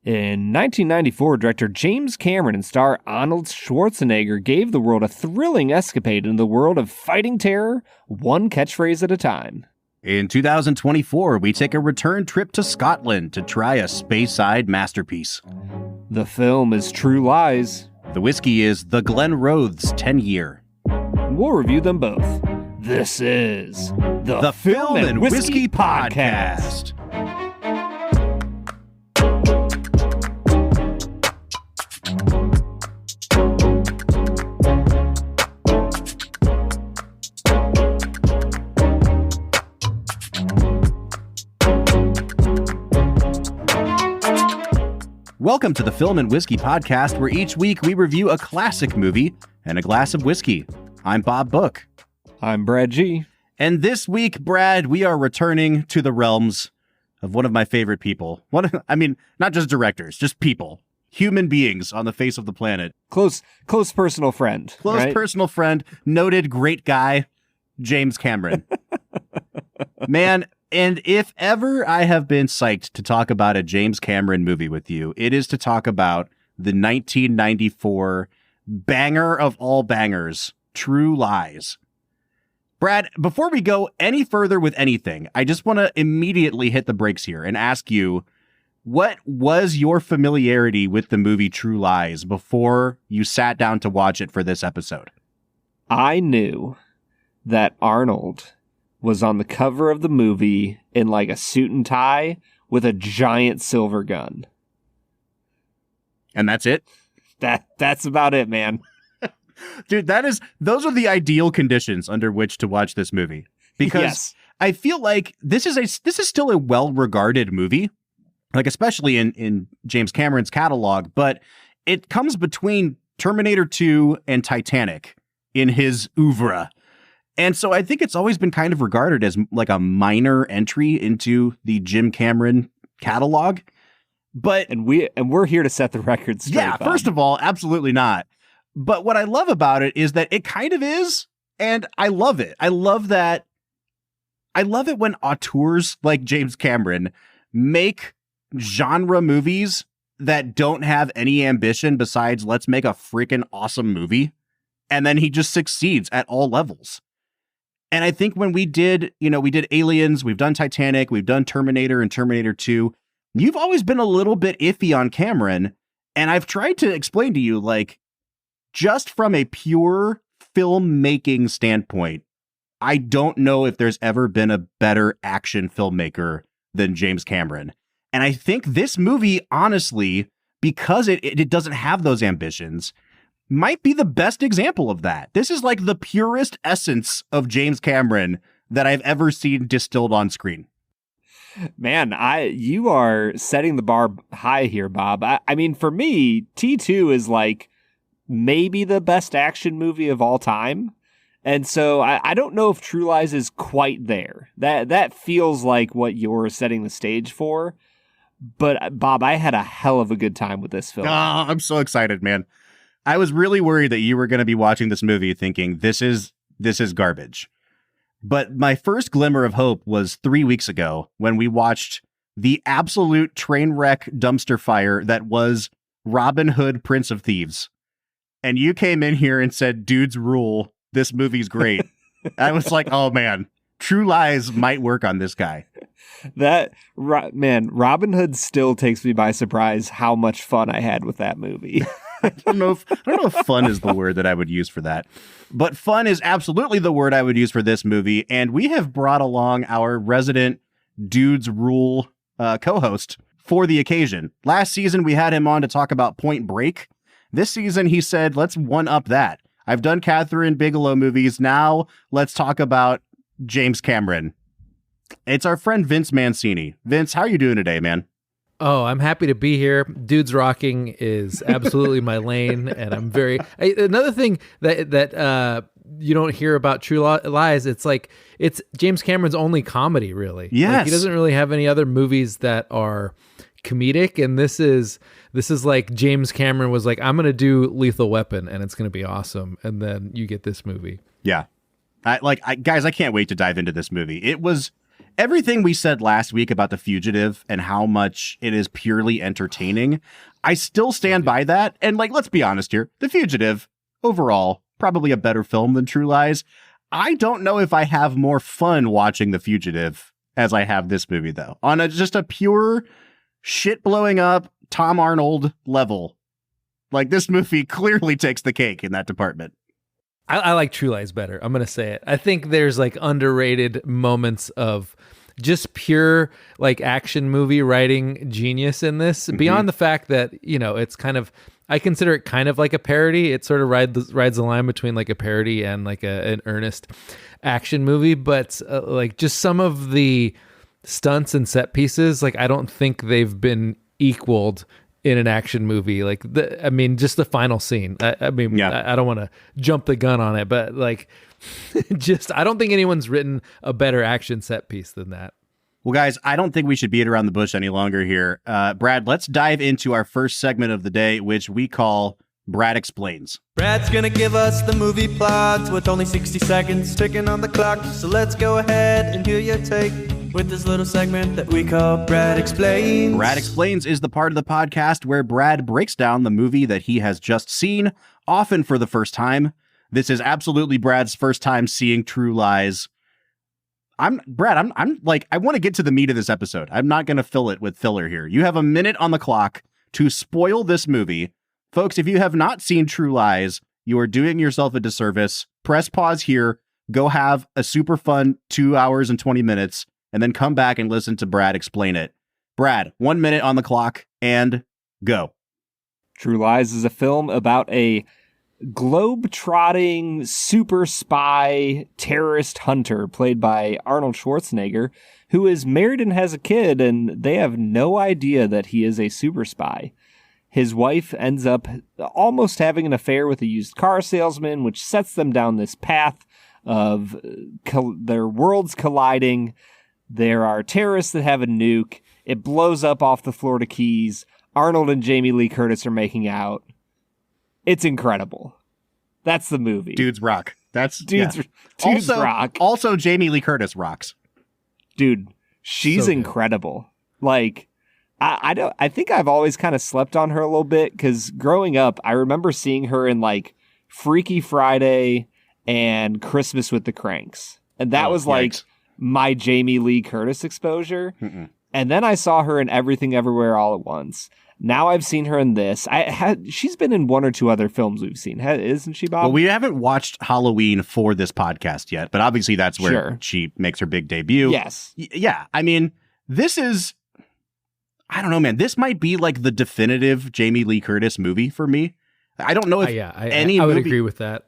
In 1994, director James Cameron and star Arnold Schwarzenegger gave the world a thrilling escapade into the world of fighting terror, one catchphrase at a time. In 2024, we take a return trip to Scotland to try a Speyside masterpiece. The film is True Lies. The whiskey is the Glenrothes 10-year. We'll review them both. This is the Film and Whiskey Podcast. Welcome to the Film and Whiskey Podcast, where each week we review a classic movie and a glass of whiskey. I'm Bob Book. I'm Brad G. And this week, Brad, we are returning to the realms of one of my favorite people. Not just directors, just people. Human beings on the face of the planet. Close personal friend. Personal friend, noted great guy, James Cameron. Man, and if ever I have been psyched to talk about a James Cameron movie with you, it is to talk about the 1994 banger of all bangers, True Lies. Brad, before we go any further with anything, I just want to immediately hit the brakes here and ask you, what was your familiarity with the movie True Lies before you sat down to watch it for this episode? I knew that Arnold was on the cover of the movie in like a suit and tie with a giant silver gun. And that's it? That's about it, man. Dude, those are the ideal conditions under which to watch this movie. Because yes. I feel like this is still a well-regarded movie, like especially in James Cameron's catalog, but it comes between Terminator 2 and Titanic in his oeuvre. And so I think it's always been kind of regarded as like a minor entry into the Jim Cameron catalog. But we're here to set the record straight. Yeah, first of all, absolutely not. But what I love about it is that it kind of is, and I love it. I love it when auteurs like James Cameron make genre movies that don't have any ambition besides let's make a freaking awesome movie. And then he just succeeds at all levels. And I think when we did Aliens, we've done Titanic, we've done Terminator and Terminator 2. You've always been a little bit iffy on Cameron. And I've tried to explain to you, like, just from a pure filmmaking standpoint, I don't know if there's ever been a better action filmmaker than James Cameron. And I think this movie, honestly, because it doesn't have those ambitions, might be the best example of that. This is like the purest essence of James Cameron that I've ever seen distilled on screen. Man, you are setting the bar high here, Bob. I mean, for me, T2 is like maybe the best action movie of all time. And so I don't know if True Lies is quite there. That feels like what you're setting the stage for. But Bob, I had a hell of a good time with this film. Oh, I'm so excited, man. I was really worried that you were going to be watching this movie thinking this is garbage. But my first glimmer of hope was 3 weeks ago when we watched the absolute train wreck dumpster fire that was Robin Hood, Prince of Thieves. And you came in here and said, dudes rule. This movie's great. I was like, oh man, True Lies might work on this guy. Robin Hood still takes me by surprise how much fun I had with that movie. I don't know if fun is the word that I would use for that, but fun is absolutely the word I would use for this movie. And we have brought along our resident Dudes Rule co-host for the occasion. Last season, we had him on to talk about Point Break. This season, he said, let's one up that. I've done Catherine Bigelow movies. Now let's talk about James Cameron. It's our friend Vince Mancini. Vince, how are you doing today, man? Oh, I'm happy to be here. Dudes Rocking is absolutely my lane, and I'm very... Another thing that you don't hear about True Lies, it's James Cameron's only comedy, really. Yes. Like, he doesn't really have any other movies that are comedic, and this is like James Cameron was like, I'm going to do Lethal Weapon, and it's going to be awesome, and then you get this movie. Yeah. Guys, I can't wait to dive into this movie. It was everything we said last week about The Fugitive and how much it is purely entertaining, I still stand by that. And like, let's be honest here. The Fugitive, overall, probably a better film than True Lies. I don't know if I have more fun watching The Fugitive as I have this movie, though. On just a pure shit blowing up Tom Arnold level. Like, this movie clearly takes the cake in that department. I like True Lies better. I'm going to say it. I think there's like underrated moments of just pure like action movie writing genius in this, beyond the fact that, you know, it's kind of, I consider it kind of like a parody. It sort of rides the line between like a parody and like an earnest action movie. But like just some of the stunts and set pieces, like I don't think they've been equaled in an action movie. Like, I mean, just the final scene. I mean, I don't want to jump the gun on it, but like, I don't think anyone's written a better action set piece than that. Well, guys, I don't think we should beat around the bush any longer here. Brad, let's dive into our first segment of the day, which we call Brad Explains. Brad's gonna give us the movie plot with only 60 seconds ticking on the clock. So let's go ahead and hear your take with this little segment that we call Brad Explains. Brad Explains is the part of the podcast where Brad breaks down the movie that he has just seen, often for the first time. This is absolutely Brad's first time seeing True Lies. Brad, I'm like, I want to get to the meat of this episode. I'm not going to fill it with filler here. You have a minute on the clock to spoil this movie. Folks, if you have not seen True Lies, you are doing yourself a disservice. Press pause here, go have a super fun 2 hours and 20 minutes, and then come back and listen to Brad explain it. Brad, 1 minute on the clock, and go. True Lies is a film about a globe-trotting super spy terrorist hunter played by Arnold Schwarzenegger, who is married and has a kid, and they have no idea that he is a super spy. His wife ends up almost having an affair with a used car salesman, which sets them down this path of their worlds colliding. There are terrorists that have a nuke. It blows up off the Florida Keys. Arnold and Jamie Lee Curtis are making out.It's incredible. That's the movie. Dudes rock. Dudes rock. Also, Jamie Lee Curtis rocks. Dude, she's so incredible. Like, I think I've always kind of slept on her a little bit because growing up, I remember seeing her in like Freaky Friday and Christmas with the Cranks, and that was like my Jamie Lee Curtis exposure. And then I saw her in Everything Everywhere All at Once. Now I've seen her in this. She's been in one or two other films we've seen, isn't she, Bob? Well, we haven't watched Halloween for this podcast yet, but obviously that's where she makes her big debut. Yes. Yeah. I mean, this is, I don't know, man. This might be like the definitive Jamie Lee Curtis movie for me. I don't know if I would agree with that.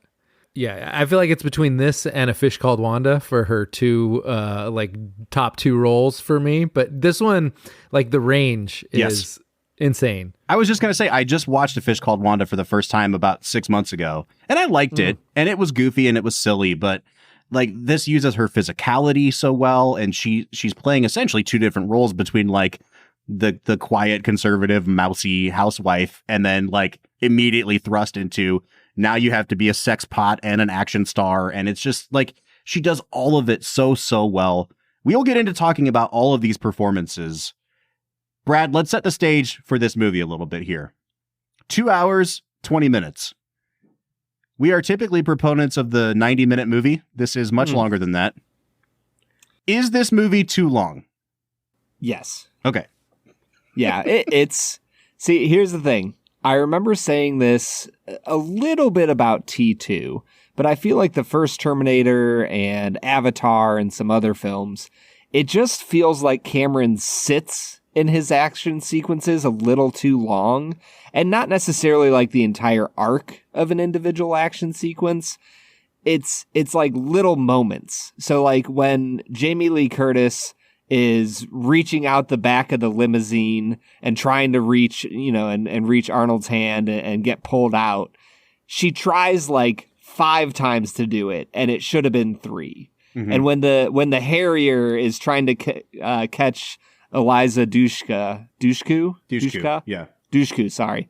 Yeah, I feel like it's between this and A Fish Called Wanda for her two, like top two roles for me. But this one, like the range is insane. I was just going to say, I just watched A Fish Called Wanda for the first time about 6 months ago, and I liked it, and it was goofy and it was silly, but like this uses her physicality so well, and she's playing essentially two different roles between like the quiet, conservative, mousy housewife, and then like immediately thrust into now you have to be a sex pot and an action star, and it's just like she does all of it so well. We'll get into talking about all of these performances. Brad, let's set the stage for this movie a little bit here. 2 hours, 20 minutes. We are typically proponents of the 90-minute movie. This is much longer than that. Is this movie too long? Yes. Okay. Yeah, it's... See, here's the thing. I remember saying this a little bit about T2, but I feel like the first Terminator and Avatar and some other films, it just feels like Cameron sits in his action sequences a little too long, and not necessarily like the entire arc of an individual action sequence. It's like little moments. So like when Jamie Lee Curtis is reaching out the back of the limousine and trying to reach, and reach Arnold's hand and get pulled out, she tries like 5 times to do it, and it should have been 3. And when the Harrier is trying to catch Eliza Dushku, sorry.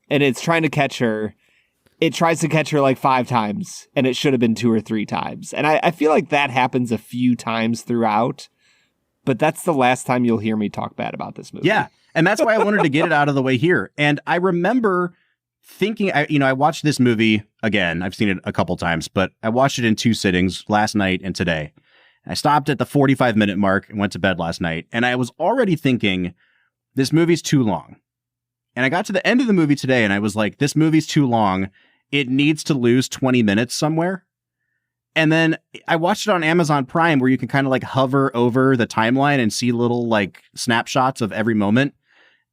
And it's trying to catch her. It tries to catch her like 5 times, and it should have been 2 or 3 times. And I feel like that happens a few times throughout, but that's the last time you'll hear me talk bad about this movie. Yeah. And that's why I wanted to get it out of the way here. And I remember thinking, I watched this movie again. I've seen it a couple times, but I watched it in 2 sittings last night and today. I stopped at the 45-minute mark and went to bed last night. And I was already thinking, this movie's too long. And I got to the end of the movie today and I was like, this movie's too long. It needs to lose 20 minutes somewhere. And then I watched it on Amazon Prime where you can kind of like hover over the timeline and see little like snapshots of every moment.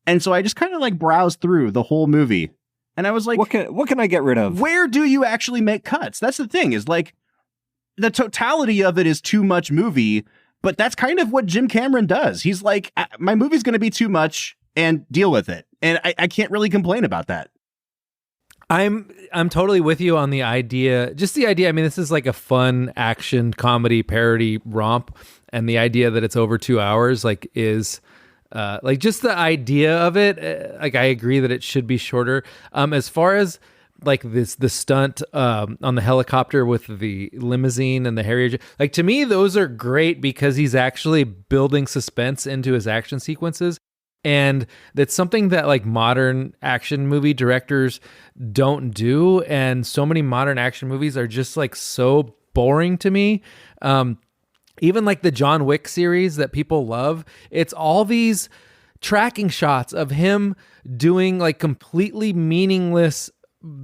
And so I just kind of like browsed through the whole movie. And I was like, what can I get rid of? Where do you actually make cuts? That's the thing, is like the totality of it is too much movie, but that's kind of what Jim Cameron does. He's like, my movie's going to be too much and deal with it. And I can't really complain about that. I'm totally with you on the idea. Just the idea. I mean, this is like a fun action comedy parody romp, and the idea that it's over 2 hours, like, is like just the idea of it. Like, I agree that it should be shorter. As far as like the stunt on the helicopter with the limousine and the Harrier, like, to me, those are great because he's actually building suspense into his action sequences. And that's something that like modern action movie directors don't do. And so many modern action movies are just like so boring to me. Even like the John Wick series that people love, it's all these tracking shots of him doing like completely meaningless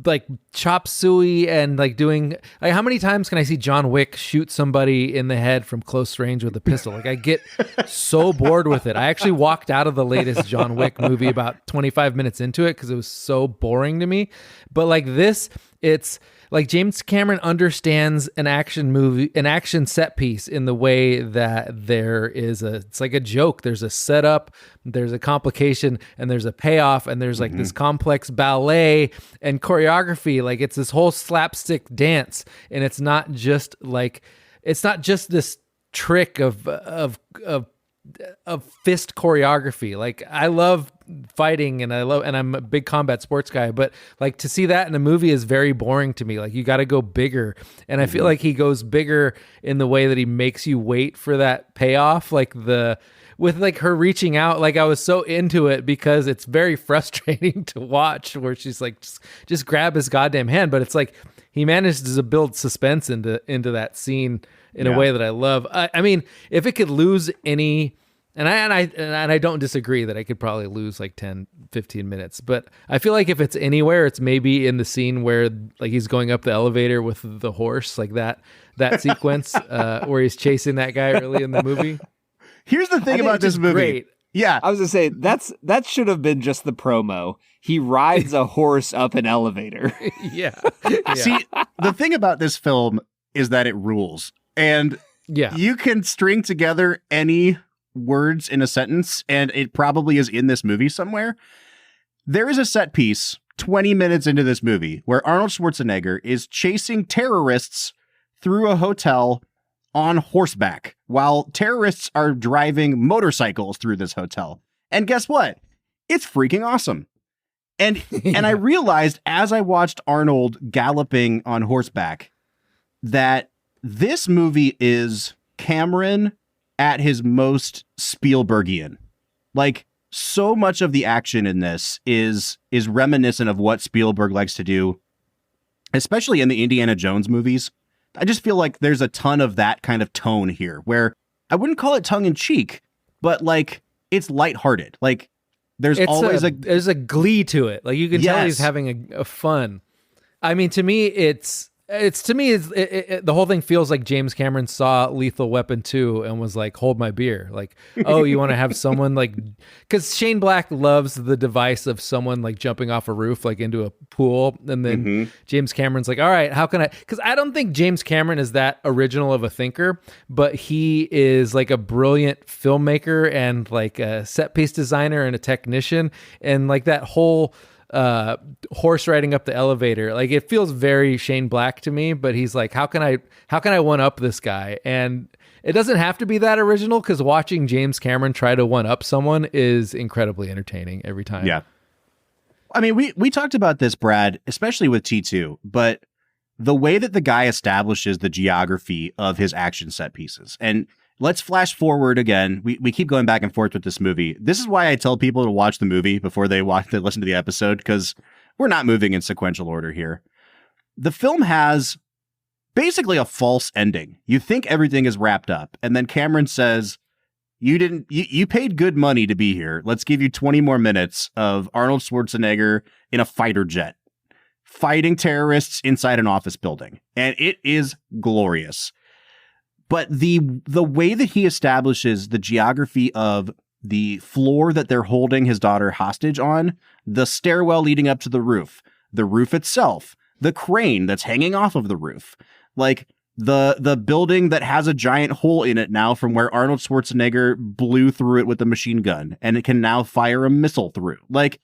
like chop suey and like doing, like, how many times can I see John Wick shoot somebody in the head from close range with a pistol? Like, I get so bored with it. I actually walked out of the latest John Wick movie about 25 minutes into it because it was so boring to me. But like this, it's like James Cameron understands an action movie, an action set piece, in the way that it's like a joke. There's a setup, there's a complication, and there's a payoff, and there's like this complex ballet and choreography. Like, it's this whole slapstick dance, and it's not just this trick of fist choreography. Like, I love fighting and I'm a big combat sports guy, but like, to see that in a movie is very boring to me. Like, you got to go bigger. And I feel like he goes bigger in the way that he makes you wait for that payoff. Like with like her reaching out, like, I was so into it because it's very frustrating to watch, where she's like, just grab his goddamn hand. But it's like, he manages to build suspense into that scene in a way that I love. I mean, if it could lose any, and I don't disagree that I could probably lose like 10, 15 minutes, but I feel like if it's anywhere, it's maybe in the scene where like he's going up the elevator with the horse, like that sequence where he's chasing that guy early in the movie. Here's the thing about this movie. Great. Yeah. I was gonna say that should have been just the promo. He rides a horse up an elevator. Yeah. See, the thing about this film is that it rules. And you can string together any words in a sentence, and it probably is in this movie somewhere. There is a set piece 20 minutes into this movie where Arnold Schwarzenegger is chasing terrorists through a hotel on horseback while terrorists are driving motorcycles through this hotel. And guess what? It's freaking awesome. And I realized as I watched Arnold galloping on horseback that this movie is Cameron at his most Spielbergian. Like, so much of the action in this is reminiscent of what Spielberg likes to do, especially in the Indiana Jones movies. I just feel like there's a ton of that kind of tone here, where I wouldn't call it tongue in cheek, but like, it's lighthearted. Like, there's always there's a glee to it. Like, you can tell he's having a fun. I mean, to me, the whole thing feels like James Cameron saw Lethal Weapon 2 and was like, hold my beer. Like, oh, you want to have someone like, because Shane Black loves the device of someone like jumping off a roof, like into a pool. And then James Cameron's like, all right, how can I, because I don't think James Cameron is that original of a thinker, but he is like a brilliant filmmaker and like a set piece designer and a technician. And like that whole horse riding up the elevator, like, it feels very Shane Black to me, but he's like, how can I one up this guy? And it doesn't have to be that original, because watching James Cameron try to one up someone is incredibly entertaining every time. Yeah. I mean, we talked about this, Brad, especially with T2, but the way that the guy establishes the geography of his action set pieces, and let's flash forward again. We keep going back and forth with this movie. This is why I tell people to watch the movie before they listen to the episode, because we're not moving in sequential order here. The film has basically a false ending. You think everything is wrapped up, and then Cameron says, you paid good money to be here. Let's give you 20 more minutes of Arnold Schwarzenegger in a fighter jet fighting terrorists inside an office building. And it is glorious. But the way that he establishes the geography of the floor that they're holding his daughter hostage on, the stairwell leading up to the roof itself, the crane that's hanging off of the roof, like the building that has a giant hole in it now from where Arnold Schwarzenegger blew through it with a machine gun, and it can now fire a missile through. Like,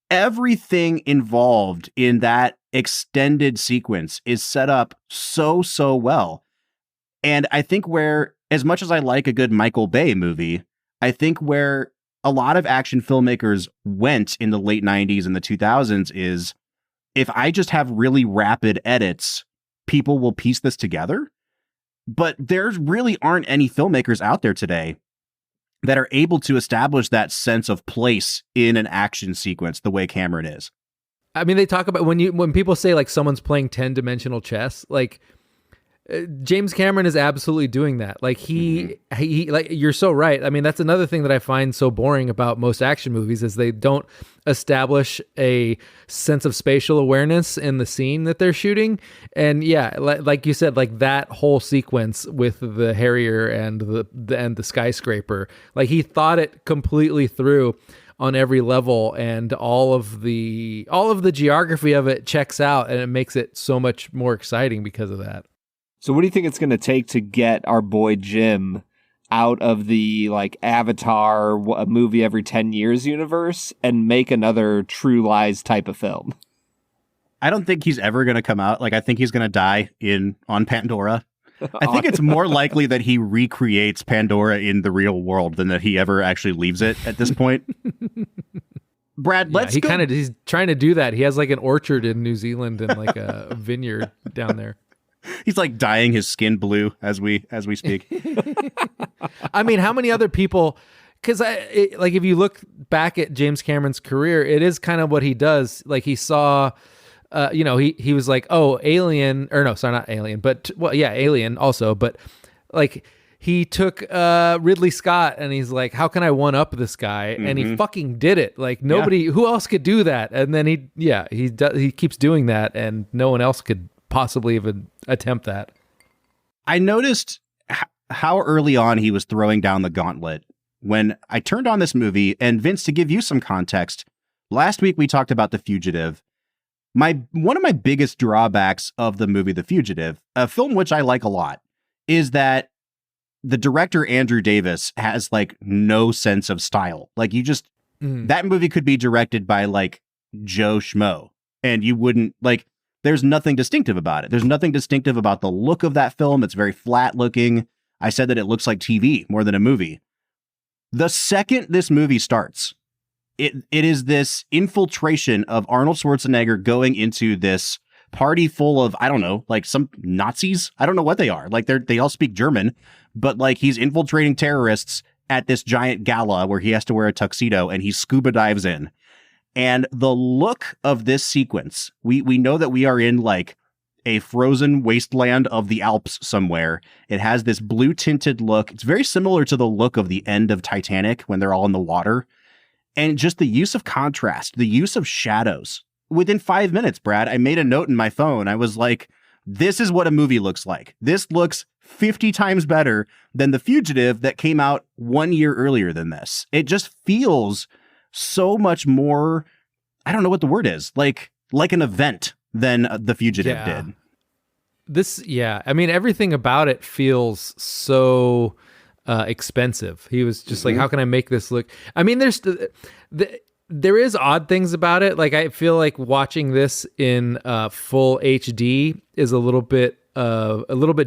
everything involved in that extended sequence is set up so well. And I think where, as much as I like a good Michael Bay movie, I think where a lot of action filmmakers went in the late 90s and the 2000s is, if I just have really rapid edits, people will piece this together. But there really aren't any filmmakers out there today that are able to establish that sense of place in an action sequence the way Cameron is. I mean, they talk about when people say like someone's playing 10-dimensional chess, like James Cameron is absolutely doing that. Like he like, you're so right. I mean, that's another thing that I find so boring about most action movies is they don't establish a sense of spatial awareness in the scene that they're shooting. And yeah, like you said, like that whole sequence with the Harrier and the skyscraper, like he thought it completely through on every level, and all of the geography of it checks out, and it makes it so much more exciting because of that. So what do you think it's going to take to get our boy Jim out of the like Avatar, a movie every 10 years universe, and make another True Lies type of film? I don't think he's ever going to come out. Like, I think he's going to die on Pandora. I think it's more likely that he recreates Pandora in the real world than that he ever actually leaves it at this point. Brad, he's trying to do that. He has like an orchard in New Zealand and like a vineyard down there. He's like dyeing his skin blue as we speak. I mean, how many other people? Because like if you look back at James Cameron's career, it is kind of what he does. Like he saw, he was like, oh, Alien, or no, sorry, not Alien, but well, yeah, Alien also. But like he took Ridley Scott and he's like, how can I one up this guy? Mm-hmm. And he fucking did it. Like nobody, who else could do that? And then he keeps doing that, and no one else could possibly even attempt that. I noticed how early on he was throwing down the gauntlet when I turned on this movie. And Vince, to give you some context, last week we talked about The Fugitive. One of my biggest drawbacks of the movie The Fugitive, a film which I like a lot, is that the director Andrew Davis has like no sense of style. Like that movie could be directed by like Joe Schmo, and you wouldn't like. There's nothing distinctive about it. There's nothing distinctive about the look of that film. It's very flat looking. I said that it looks like TV more than a movie. The second this movie starts, it is this infiltration of Arnold Schwarzenegger going into this party full of, I don't know, like some Nazis. I don't know what they are. Like they all speak German, but like he's infiltrating terrorists at this giant gala where he has to wear a tuxedo, and he scuba dives in. And the look of this sequence, we know that we are in like a frozen wasteland of the Alps somewhere. It has this blue tinted look. It's very similar to the look of the end of Titanic when they're all in the water. And just the use of contrast, the use of shadows. Within 5 minutes, Brad, I made a note in my phone. I was like, this is what a movie looks like. This looks 50 times better than The Fugitive that came out 1 year earlier than this. It just feels so much more, I don't know what the word is, like an event than The Fugitive did. I mean, everything about it feels so expensive. He was just like, how can I make this look? I mean, there is odd things about it. Like I feel like watching this in full HD is a little bit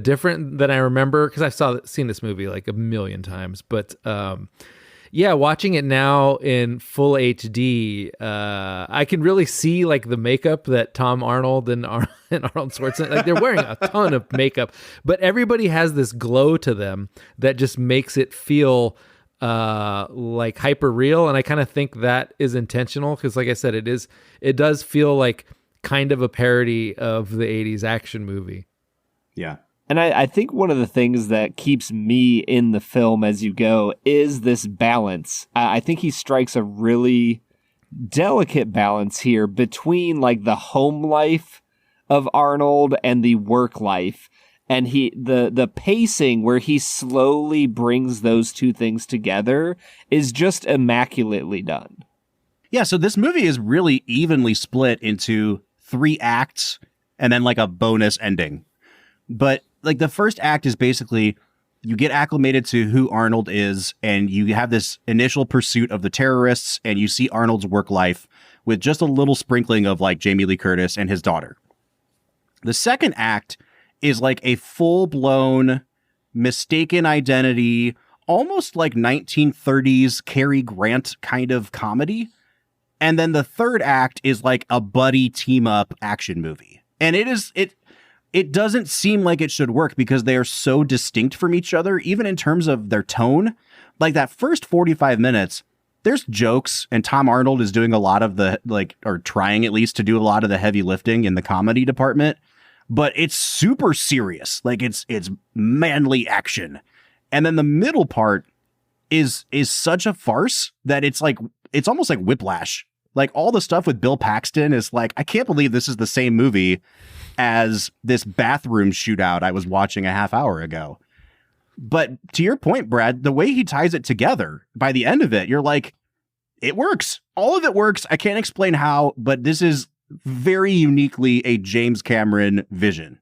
different than I remember, because I've seen this movie like a million times, but Yeah, watching it now in full HD, I can really see like the makeup that Tom Arnold and Arnold Schwarzenegger, like they're wearing a ton of makeup, but everybody has this glow to them that just makes it feel like hyper real. And I kind of think that is intentional because, like I said, it does feel like kind of a parody of the 80s action movie. Yeah. And I think one of the things that keeps me in the film as you go is this balance. I think he strikes a really delicate balance here between like the home life of Arnold and the work life. And the pacing where he slowly brings those two things together is just immaculately done. Yeah, so this movie is really evenly split into 3 acts and then like a bonus ending. But like the first act is basically you get acclimated to who Arnold is and you have this initial pursuit of the terrorists and you see Arnold's work life with just a little sprinkling of like Jamie Lee Curtis and his daughter. The second act is like a full-blown mistaken identity, almost like 1930s Cary Grant kind of comedy. And then the third act is like a buddy team-up action movie. And it doesn't seem like it should work because they are so distinct from each other, even in terms of their tone. Like that first 45 minutes, there's jokes and Tom Arnold is doing a lot of the or trying at least to do a lot of the heavy lifting in the comedy department, but it's super serious. Like it's manly action. And then the middle part is such a farce that it's almost like Whiplash. Like all the stuff with Bill Paxton is like, I can't believe this is the same movie as this bathroom shootout I was watching a half hour ago. But to your point, Brad, the way he ties it together, by the end of it, you're like, it works. All of it works. I can't explain how, but this is very uniquely a James Cameron vision.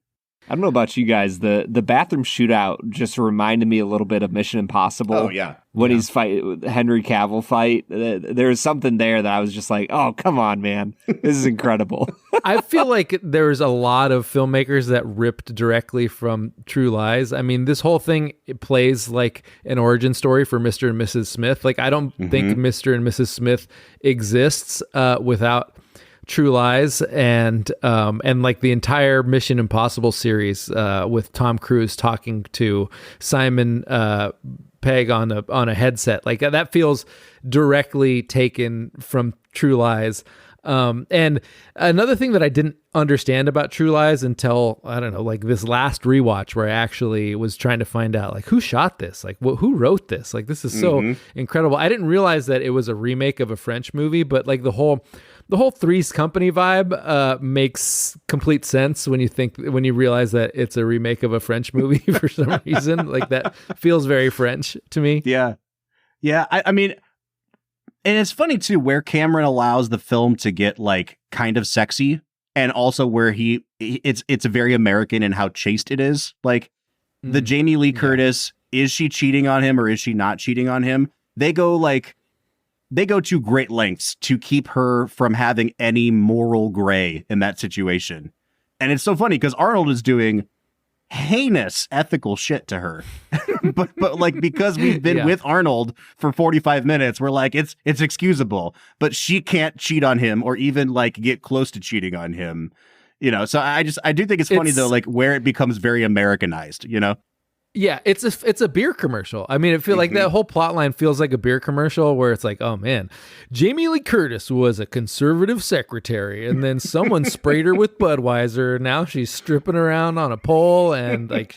I don't know about you guys. The bathroom shootout just reminded me a little bit of Mission Impossible. Oh, yeah. When he's Henry Cavill fight. There was something there that I was just like, oh, come on, man. This is incredible. I feel like there's a lot of filmmakers that ripped directly from True Lies. I mean, this whole thing, it plays like an origin story for Mr. and Mrs. Smith. Like, I don't think Mr. and Mrs. Smith exists without True Lies and like the entire Mission Impossible series with Tom Cruise talking to Simon Pegg on a headset. Like that feels directly taken from True Lies. And another thing that I didn't understand about True Lies until, I don't know, like this last rewatch where I actually was trying to find out like who shot this, like who wrote this? Like this is so incredible. I didn't realize that it was a remake of a French movie, but like the whole Three's Company vibe makes complete sense when you realize that it's a remake of a French movie for some reason. Like that feels very French to me. Yeah. I mean, and it's funny too, where Cameron allows the film to get like kind of sexy, and also where it's very American in how chaste it is. Like the Jamie Lee Curtis, is she cheating on him or is she not cheating on him? They go to great lengths to keep her from having any moral gray in that situation. And it's so funny because Arnold is doing heinous ethical shit to her. but like, because we've been with Arnold for 45 minutes, we're like, it's excusable, but she can't cheat on him or even like get close to cheating on him, you know? So I do think it's funny though, like where it becomes very Americanized, you know? Yeah, it's a beer commercial. I mean, it feels like that whole plot line feels like a beer commercial where it's like, oh man, Jamie Lee Curtis was a conservative secretary, and then someone sprayed her with Budweiser. Now she's stripping around on a pole, and like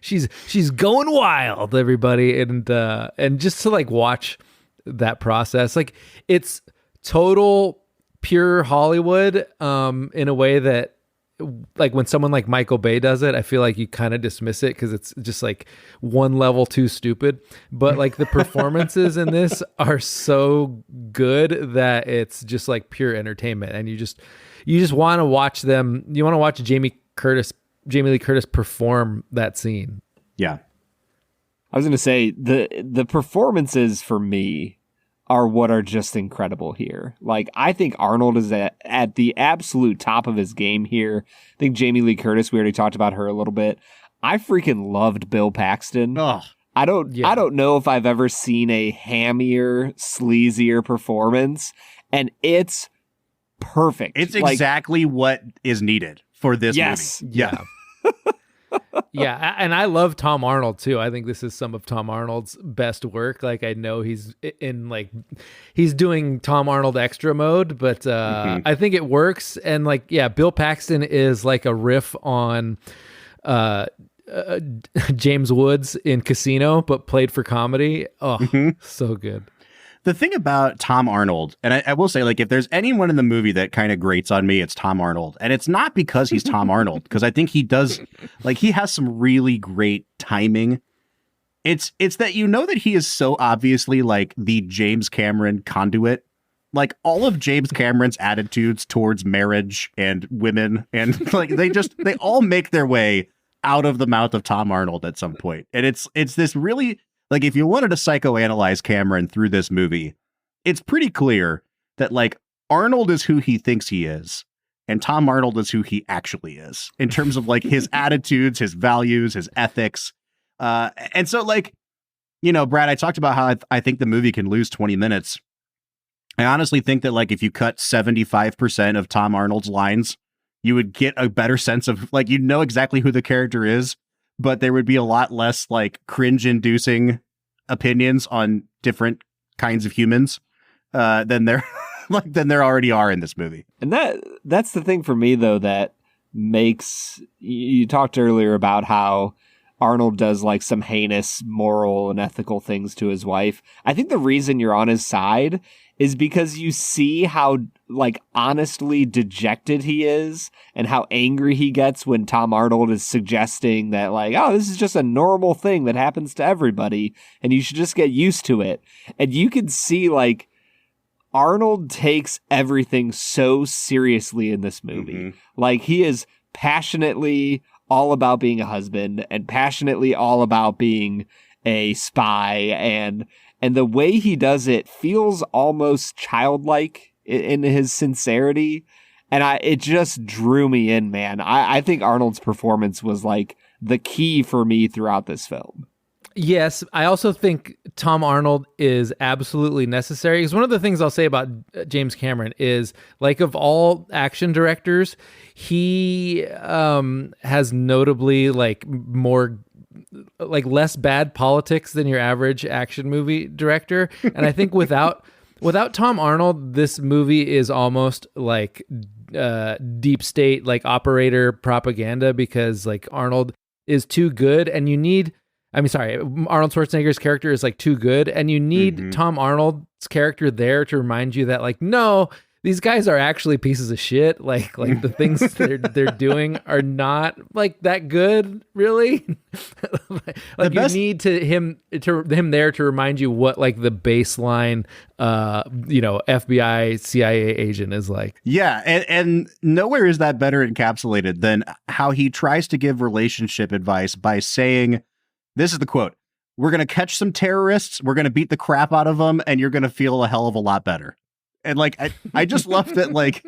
she's going wild, everybody, and just to like watch that process, like it's total pure Hollywood, in a way that, like when someone like Michael Bay does it, I feel like you kind of dismiss it because it's just like one level too stupid. But like the performances in this are so good that it's just like pure entertainment, and you just want to watch them. You want to watch Jamie Lee Curtis perform that scene. Yeah, I was going to say the performances for me are what are just incredible here. Like, I think Arnold is at the absolute top of his game here. I think Jamie Lee Curtis, we already talked about her a little bit. I freaking loved Bill Paxton. Oh. I don't know if I've ever seen a hammier, sleazier performance, and it's perfect. It's exactly what is needed for this movie. Yeah. Yeah, and I love Tom Arnold too. I think this is some of Tom Arnold's best work. Like, I know he's doing Tom Arnold extra mode, but I think it works. And like, yeah, Bill Paxton is like a riff on James Woods in Casino, but played for comedy. Oh, so good. The thing about Tom Arnold, and I will say, like, if there's anyone in the movie that kind of grates on me, it's Tom Arnold. And it's not because he's Tom Arnold, because I think he does, like, he has some really great timing. It's that you know that he is so obviously, like, the James Cameron conduit. Like, all of James Cameron's attitudes towards marriage and women, and, like, they all make their way out of the mouth of Tom Arnold at some point. And it's this really... Like, if you wanted to psychoanalyze Cameron through this movie, it's pretty clear that, like, Arnold is who he thinks he is, and Tom Arnold is who he actually is, in terms of, like, his attitudes, his values, his ethics. And so, like, you know, Brad, I talked about how I think the movie can lose 20 minutes. I honestly think that, like, if you cut 75% of Tom Arnold's lines, you would get a better sense of, like, you'd know exactly who the character is, but there would be a lot less, like, cringe-inducing opinions on different kinds of humans than there already are in this movie. And that's the thing for me, though, that makes... You talked earlier about how Arnold does, like, some heinous moral and ethical things to his wife. I think the reason you're on his side is because you see how, like, honestly dejected he is and how angry he gets when Tom Arnold is suggesting that, like, oh, this is just a normal thing that happens to everybody and you should just get used to it. And you can see, like, Arnold takes everything so seriously in this movie. Like, he is passionately all about being a husband and passionately all about being a spy, and the way he does it feels almost childlike in his sincerity. And it just drew me in, man. I think Arnold's performance was, like, the key for me throughout this film. Yes, I also think Tom Arnold is absolutely necessary. Because one of the things I'll say about James Cameron is, like, of all action directors, he has notably, like, more... like less bad politics than your average action movie director. And I think without Tom Arnold, this movie is almost like deep state, like, operator propaganda, because, like, Arnold is too good and you need, Arnold Schwarzenegger's character is, like, too good and you need Tom Arnold's character there to remind you that, like, no, these guys are actually pieces of shit. Like the things they're doing are not, like, that good, really. Like, you need him there to remind you what, like, the baseline, FBI, CIA agent is like. Yeah, and nowhere is that better encapsulated than how he tries to give relationship advice by saying, this is the quote, "We're going to catch some terrorists, we're going to beat the crap out of them, and you're going to feel a hell of a lot better." And, like, I just love that, like,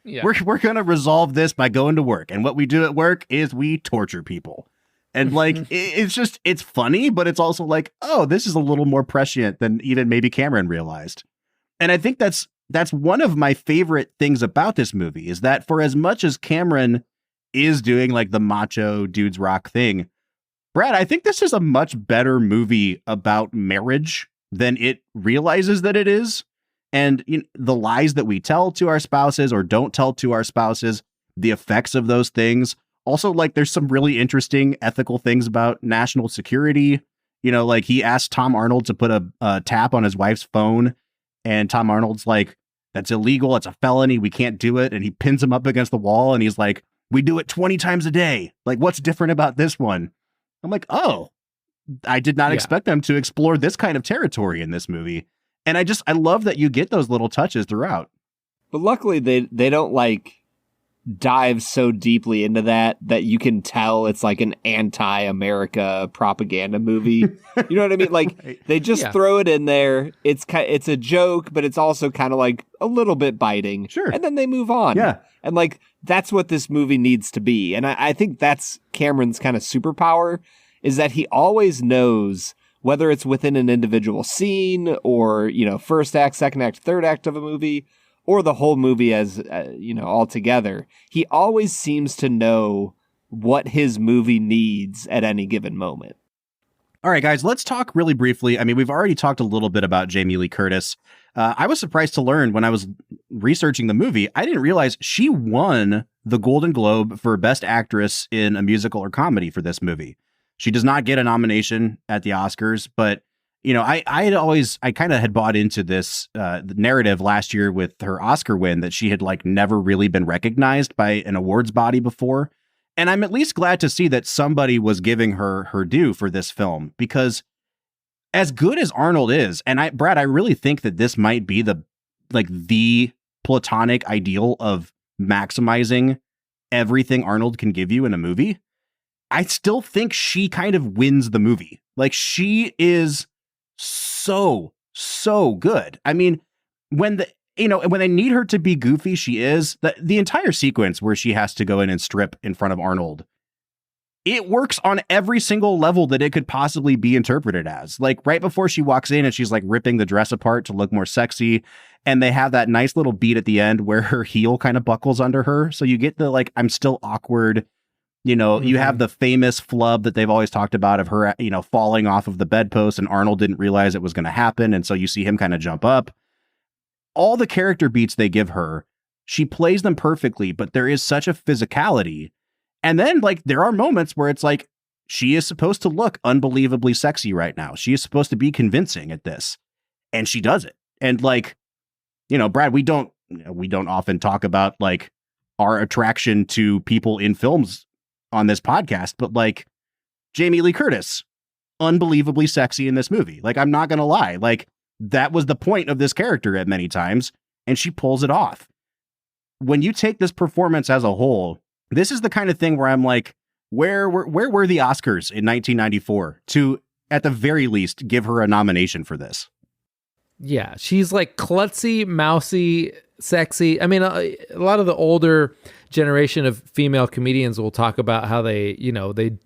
yeah. we're going to resolve this by going to work. And what we do at work is we torture people. And, like, it's funny, but it's also like, oh, this is a little more prescient than even maybe Cameron realized. And I think that's one of my favorite things about this movie, is that for as much as Cameron is doing, like, the macho dudes rock thing, Brad, I think this is a much better movie about marriage than it realizes that it is. And, you know, the lies that we tell to our spouses or don't tell to our spouses, the effects of those things. Also, like, there's some really interesting ethical things about national security. You know, like, he asked Tom Arnold to put a tap on his wife's phone, and Tom Arnold's like, that's illegal. It's a felony. We can't do it. And he pins him up against the wall and he's like, we do it 20 times a day. Like, what's different about this one? I'm like, oh, I did not expect them to explore this kind of territory in this movie. And I love that you get those little touches throughout. But luckily they don't, like, dive so deeply into that you can tell it's, like, an anti-America propaganda movie. You know what I mean? Like, they just throw it in there. It's a joke, but it's also kind of, like, a little bit biting. Sure. And then they move on. Yeah. And, like, that's what this movie needs to be. And I think that's Cameron's kind of superpower, is that he always knows whether it's within an individual scene or, first act, second act, third act of a movie, or the whole movie as, all together. He always seems to know what his movie needs at any given moment. All right, guys, let's talk really briefly. I mean, we've already talked a little bit about Jamie Lee Curtis. I was surprised to learn when I was researching the movie, I didn't realize she won the Golden Globe for Best Actress in a Musical or Comedy for this movie. She does not get a nomination at the Oscars, but, I kind of had bought into this narrative last year with her Oscar win that she had never really been recognized by an awards body before. And I'm at least glad to see that somebody was giving her due for this film, because as good as Arnold is, and Brad, I really think that this might be the platonic ideal of maximizing everything Arnold can give you in a movie. I still think she kind of wins the movie. She is so good. I mean, when they need her to be goofy, she is. The entire sequence where she has to go in and strip in front of Arnold, it works on every single level that it could possibly be interpreted as. Right before she walks in and she's ripping the dress apart to look more sexy, and they have that nice little beat at the end where her heel kind of buckles under her. So you get the I'm still awkward. You have the famous flub that they've always talked about of her, falling off of the bedpost, and Arnold didn't realize it was going to happen. And so you see him kind of jump up. All the character beats they give her, she plays them perfectly, but there is such a physicality. And then there are moments where it's she is supposed to look unbelievably sexy right now. She is supposed to be convincing at this, and she does it. And Brad, we don't often talk about our attraction to people in films on this podcast, but Jamie Lee Curtis, unbelievably sexy in this movie. I'm not going to lie. That was the point of this character at many times, and she pulls it off. When you take this performance as a whole, this is the kind of thing where I'm where were the Oscars in 1994 to, at the very least, give her a nomination for this? Yeah, she's klutzy, mousy, sexy. I mean, a lot of the older generation of female comedians will talk about how they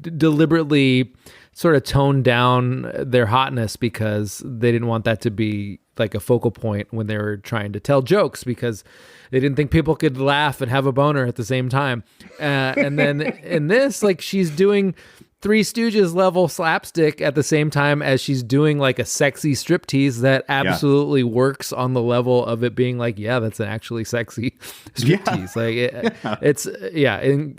deliberately sort of toned down their hotness because they didn't want that to be a focal point when they were trying to tell jokes, because they didn't think people could laugh and have a boner at the same time. And then in this, she's doing Three Stooges level slapstick at the same time as she's doing a sexy striptease that absolutely works on the level of it being yeah, that's an actually sexy striptease. It's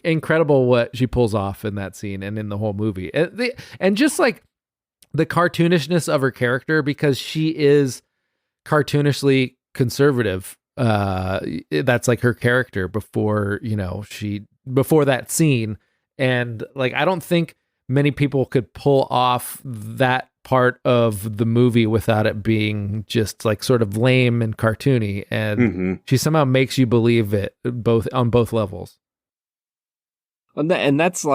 incredible what she pulls off in that scene and in the whole movie. And just the cartoonishness of her character, because she is cartoonishly conservative. That's her character before that scene. And I don't think many people could pull off that part of the movie without it being just sort of lame and cartoony. And she somehow makes you believe it on both levels. And that's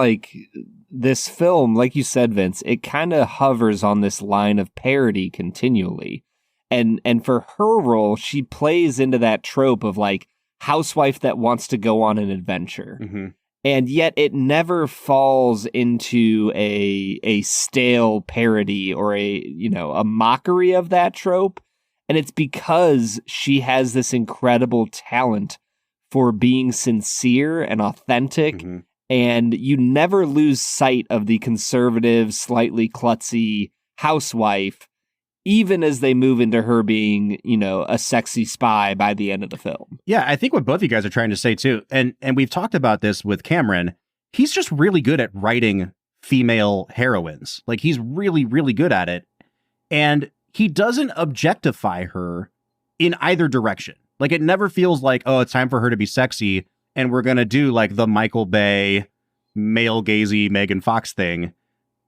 this film, like you said, Vince, it kind of hovers on this line of parody continually. And for her role, she plays into that trope of housewife that wants to go on an adventure. Mm-hmm. And yet it never falls into a stale parody or a mockery of that trope. And it's because she has this incredible talent for being sincere and authentic. Mm-hmm. And you never lose sight of the conservative, slightly klutzy housewife, even as they move into her being, a sexy spy by the end of the film. Yeah, I think what both of you guys are trying to say too, and we've talked about this with Cameron, he's just really good at writing female heroines. He's really, really good at it. And he doesn't objectify her in either direction. It never feels oh, it's time for her to be sexy, and we're going to do the Michael Bay, male gazy Megan Fox thing.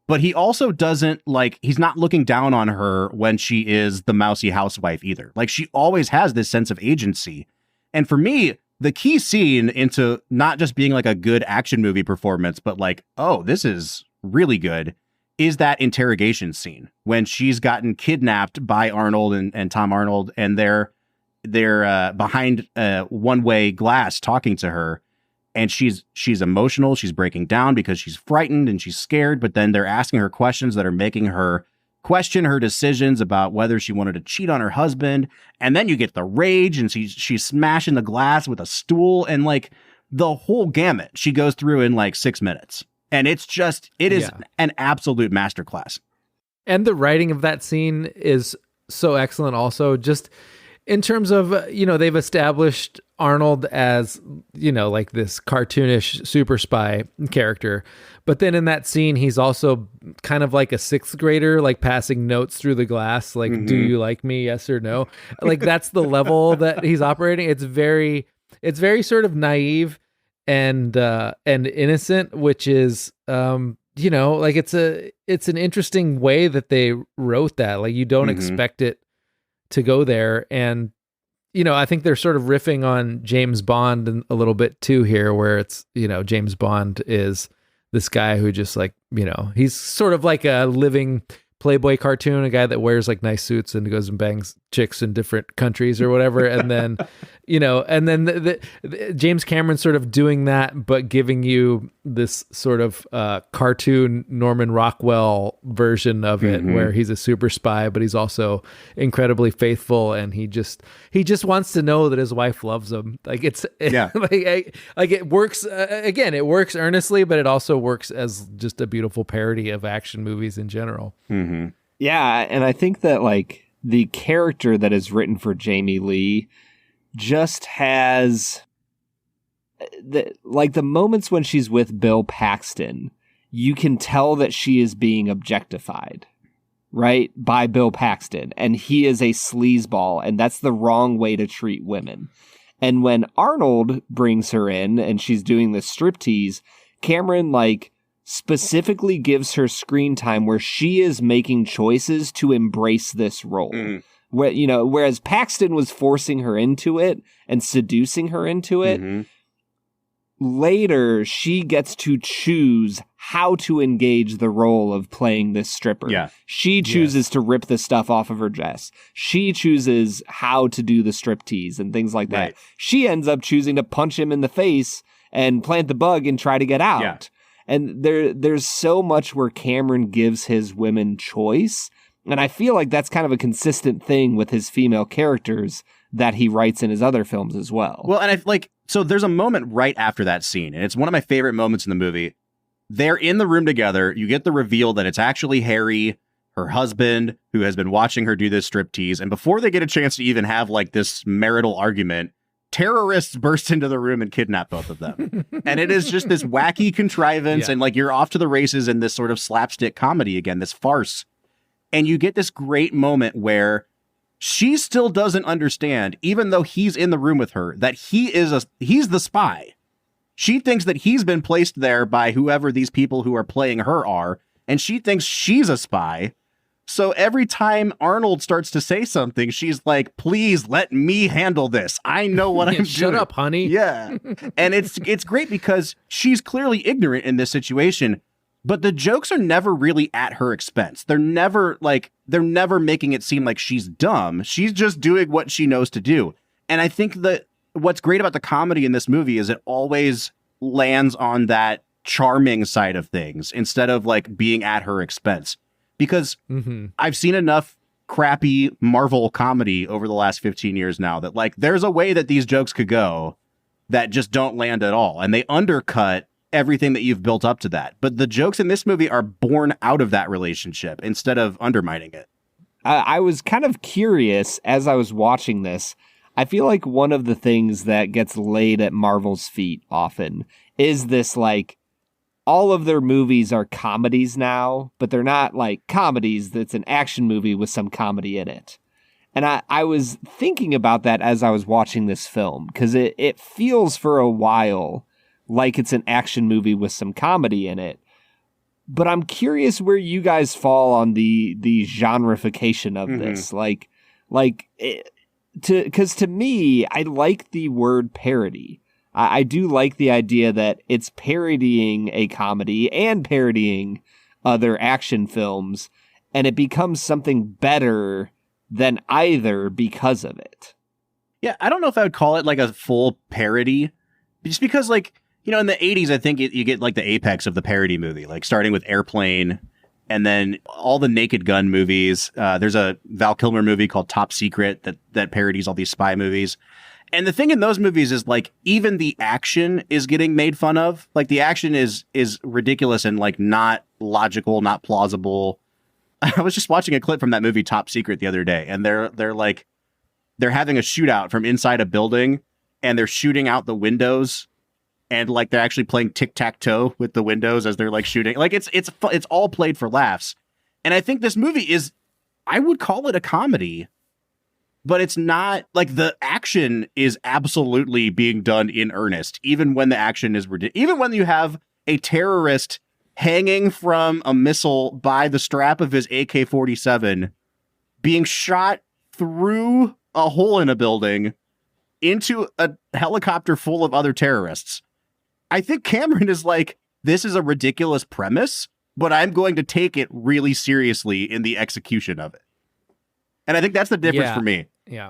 But he also doesn't he's not looking down on her when she is the mousy housewife either. She always has this sense of agency. And for me, the key scene into not just being a good action movie performance, but oh, this is really good, is that interrogation scene when she's gotten kidnapped by Arnold and Tom Arnold, and they're behind one-way glass talking to her. And she's emotional. She's breaking down because she's frightened and she's scared. But then they're asking her questions that are making her question her decisions about whether she wanted to cheat on her husband. And then you get the rage, and she's smashing the glass with a stool, and like the whole gamut she goes through in like 6 minutes. And it is an absolute masterclass. And the writing of that scene is so excellent also, just in terms of, they've established Arnold as, like this cartoonish super spy character. But then in that scene, he's also kind of like a sixth grader, like passing notes through the glass, like, do you like me? Yes or no? Like, that's the level that he's operating. It's very sort of naive and innocent, which is, like it's an interesting way that they wrote that. Like, you don't expect it to go there. And, I think they're sort of riffing on James Bond a little bit too here, where it's, James Bond is this guy who just like, he's sort of like a living Playboy cartoon, a guy that wears like nice suits and goes and bangs chicks in different countries or whatever. And then, the James Cameron sort of doing that, but giving you this sort of cartoon Norman Rockwell version of it, where he's a super spy, but he's also incredibly faithful. And he just wants to know that his wife loves him. Like like it works. Again, it works earnestly, but it also works as just a beautiful parody of action movies in general. Yeah, and I think that like the character that is written for Jamie Lee just has the moments when she's with Bill Paxton, you can tell that she is being objectified, right, by Bill Paxton, and he is a sleazeball, and that's the wrong way to treat women. And when Arnold brings her in and she's doing the striptease, Cameron specifically gives her screen time where she is making choices to embrace this role. Whereas Paxton was forcing her into it and seducing her into it, later she gets to choose how to engage the role of playing this stripper. Yeah. She chooses to rip the stuff off of her dress. She chooses how to do the striptease and things like that. Right. She ends up choosing to punch him in the face and plant the bug and try to get out. Yeah. And there's so much where Cameron gives his women choice. And I feel like that's kind of a consistent thing with his female characters that he writes in his other films as well. Well, and so there's a moment right after that scene, and it's one of my favorite moments in the movie. They're in the room together. You get the reveal that it's actually Harry, her husband, who has been watching her do this striptease. And before they get a chance to even have this marital argument, terrorists burst into the room and kidnap both of them. And it is just this wacky contrivance, and you're off to the races in this sort of slapstick comedy again, this farce. And you get this great moment where she still doesn't understand, even though he's in the room with her, that he's the spy. She thinks that he's been placed there by whoever these people who are playing her are, and she thinks she's a spy. So every time Arnold starts to say something, she's like, please let me handle this. I know what I'm doing. Shut up, honey. Yeah. And it's great because she's clearly ignorant in this situation, but the jokes are never really at her expense. They're never making it seem like she's dumb. She's just doing what she knows to do. And I think that what's great about the comedy in this movie is it always lands on that charming side of things instead of being at her expense. Because I've seen enough crappy Marvel comedy over the last 15 years now that there's a way that these jokes could go that just don't land at all. And they undercut everything that you've built up to that. But the jokes in this movie are born out of that relationship instead of undermining it. I was kind of curious as I was watching this. I feel like one of the things that gets laid at Marvel's feet often is this all of their movies are comedies now, but they're not comedies that's an action movie with some comedy in it. And I was thinking about that as I was watching this film, because it feels for a while like it's an action movie with some comedy in it. But I'm curious where you guys fall on the genreification of this. Because to me, I like the word parody. I do like the idea that it's parodying a comedy and parodying other action films, and it becomes something better than either because of it. Yeah, I don't know if I would call it a full parody, just because in the 80s, I think you get the apex of the parody movie, starting with Airplane And then all the Naked Gun movies. There's a Val Kilmer movie called Top Secret that parodies all these spy movies. And the thing in those movies is like even the action is getting made fun of. Like the action is ridiculous and like not logical, not plausible. I was just watching a clip from that movie Top Secret the other day, and they're having a shootout from inside a building, and they're shooting out the windows. And like they're actually playing tic-tac-toe with the windows as they're like shooting. Like it's all played for laughs. And I think this movie is, I would call it a comedy, but it's not. Like the action is absolutely being done in earnest, even when the action is ridiculous. Even when you have a terrorist hanging from a missile by the strap of his AK-47, being shot through a hole in a building into a helicopter full of other terrorists. I think Cameron is like, this is a ridiculous premise, but I'm going to take it really seriously in the execution of it. And I think that's the difference for me. Yeah.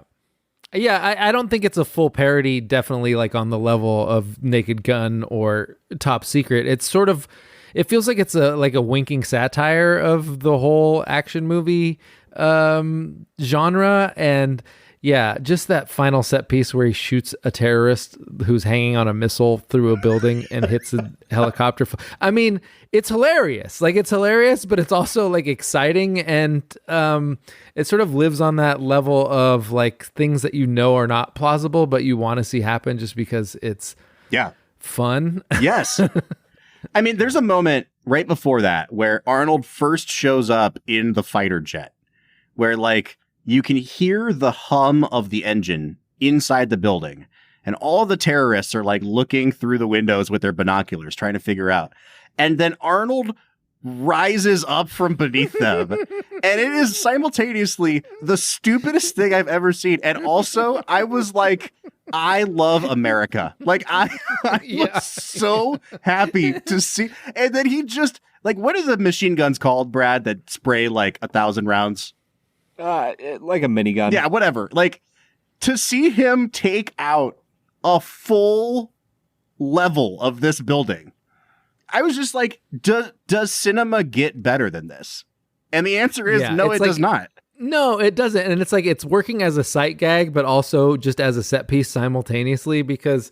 Yeah, I don't think it's a full parody, definitely like on the level of Naked Gun or Top Secret. It's sort of, it feels like it's a winking satire of the whole action movie genre. And yeah, just that final set piece where he shoots a terrorist who's hanging on a missile through a building and hits a helicopter. I mean, it's hilarious. Like, it's hilarious, but it's also like exciting. And it sort of lives on that level of like things that you know are not plausible, but you want to see happen just because it's fun. Yes. I mean, there's a moment right before that where Arnold first shows up in the fighter jet where like, you can hear the hum of the engine inside the building, and all the terrorists are like looking through the windows with their binoculars trying to figure out. And then Arnold rises up from beneath them, and it is simultaneously the stupidest thing I've ever seen. And also, I was like, I love America. Like, I was so happy to see. And then he just, like, what are the machine guns called, Brad, that spray like 1,000 rounds? Like a minigun. Yeah, whatever. Like, to see him take out a full level of this building, I was just like, does cinema get better than this? And the answer is no, it does not. No, it doesn't. And it's like, it's working as a sight gag, but also just as a set piece simultaneously, because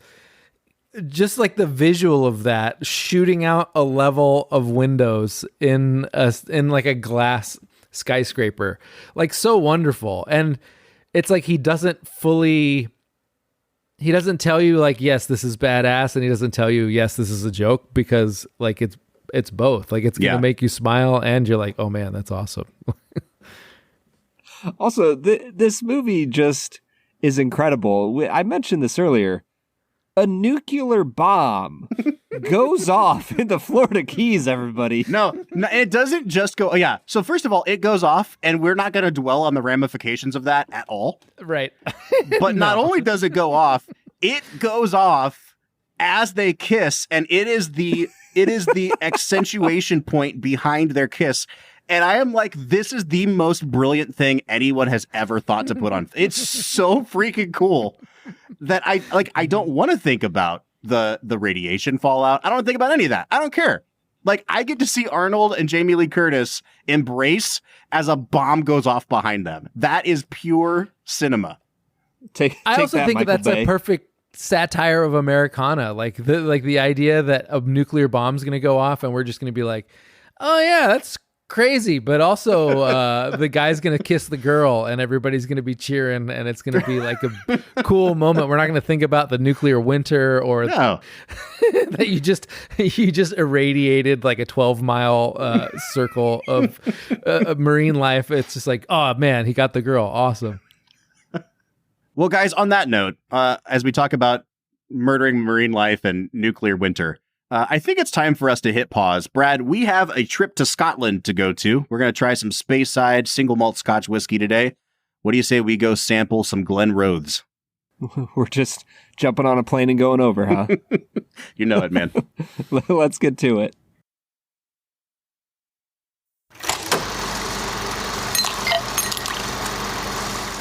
just like the visual of that, shooting out a level of windows in like a glass skyscraper, like so wonderful. And it's like he doesn't tell you like, yes, this is badass, and he doesn't tell you, yes, this is a joke, because like it's both. Like, it's gonna make you smile and you're like, oh man, that's awesome. Also, this movie just is incredible. I mentioned this earlier. A nuclear bomb goes off in the Florida Keys, everybody. No, it doesn't just go. Yeah. So first of all, it goes off, and we're not going to dwell on the ramifications of that at all. Right. But not only does it go off, it goes off as they kiss, and it is the accentuation point behind their kiss. And I am like, this is the most brilliant thing anyone has ever thought to put on. It's so freaking cool that I don't want to think about the radiation fallout. I don't think about any of that. I don't care. Like, I get to see Arnold and Jamie Lee Curtis embrace as a bomb goes off behind them. That is pure cinema. I also think that's a perfect satire of Americana. Like the idea that a nuclear bomb's going to go off and we're just going to be like, oh yeah, that's crazy, but also the guy's gonna kiss the girl and everybody's gonna be cheering, and it's gonna be like a cool moment. We're not gonna think about the nuclear winter or that you just irradiated like a 12-mile circle of marine life. It's just like, oh man, he got the girl. Awesome. Well, guys, on that note, as we talk about murdering marine life and nuclear winter, I think it's time for us to hit pause. Brad, we have a trip to Scotland to go to. We're going to try some Speyside single malt Scotch whiskey today. What do you say we go sample some Glenrothes? We're just jumping on a plane and going over, huh? You know it, man. Let's get to it.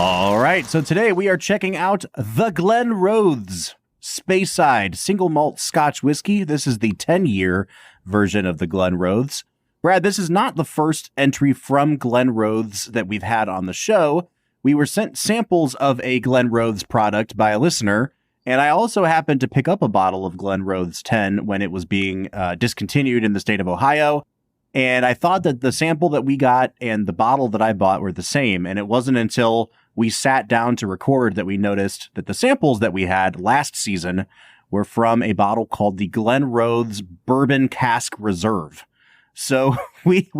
All right, so today we are checking out the Glenrothes Speyside single malt Scotch whiskey. This is the 10-year version of the Glenrothes. Brad, this is not the first entry from Glenrothes that we've had on the show. We were sent samples of a Glenrothes product by a listener, and I also happened to pick up a bottle of Glenrothes 10 when it was being discontinued in the state of Ohio. And I thought that the sample that we got and the bottle that I bought were the same. And it wasn't until we sat down to record that we noticed that the samples that we had last season were from a bottle called the Glenrothes Bourbon Cask Reserve. So we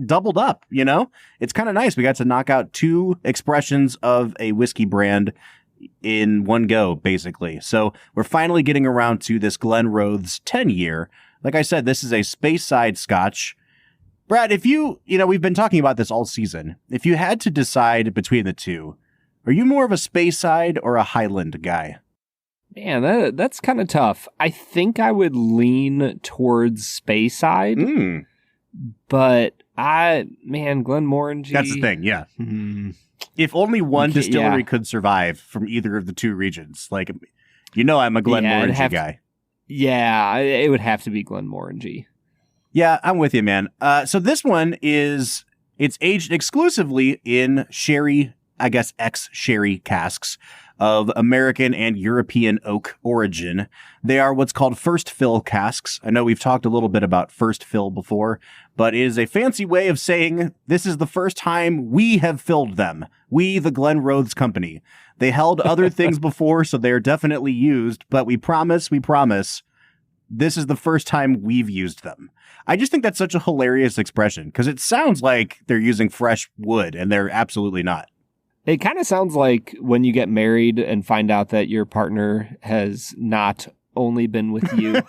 doubled up, you know? It's kind of nice. We got to knock out 2 expressions of a whiskey brand in one go, basically. So we're finally getting around to this Glenrothes 10-year. Like I said, this is a Speyside Scotch. Brad, if we've been talking about this all season. If you had to decide between the two, are you more of a Speyside or a Highland guy? Man, that's kind of tough. I think I would lean towards Speyside, but Glenmorangie. That's the thing, yeah. If only one distillery could survive from either of the 2 regions, I'm a Glenmorangie guy. Yeah, it would have to be Glenmorangie. Yeah, I'm with you, man. So this one it's aged exclusively in sherry, I guess ex-sherry casks of American and European oak origin. They are what's called first fill casks. I know we've talked a little bit about first fill before, but it is a fancy way of saying this is the first time we have filled them. We, the Glenrothes Company. They held other things before, so they are definitely used, but we promise, this is the first time we've used them. I just think that's such a hilarious expression because it sounds like they're using fresh wood, and they're absolutely not. It kind of sounds like when you get married and find out that your partner has not only been with you.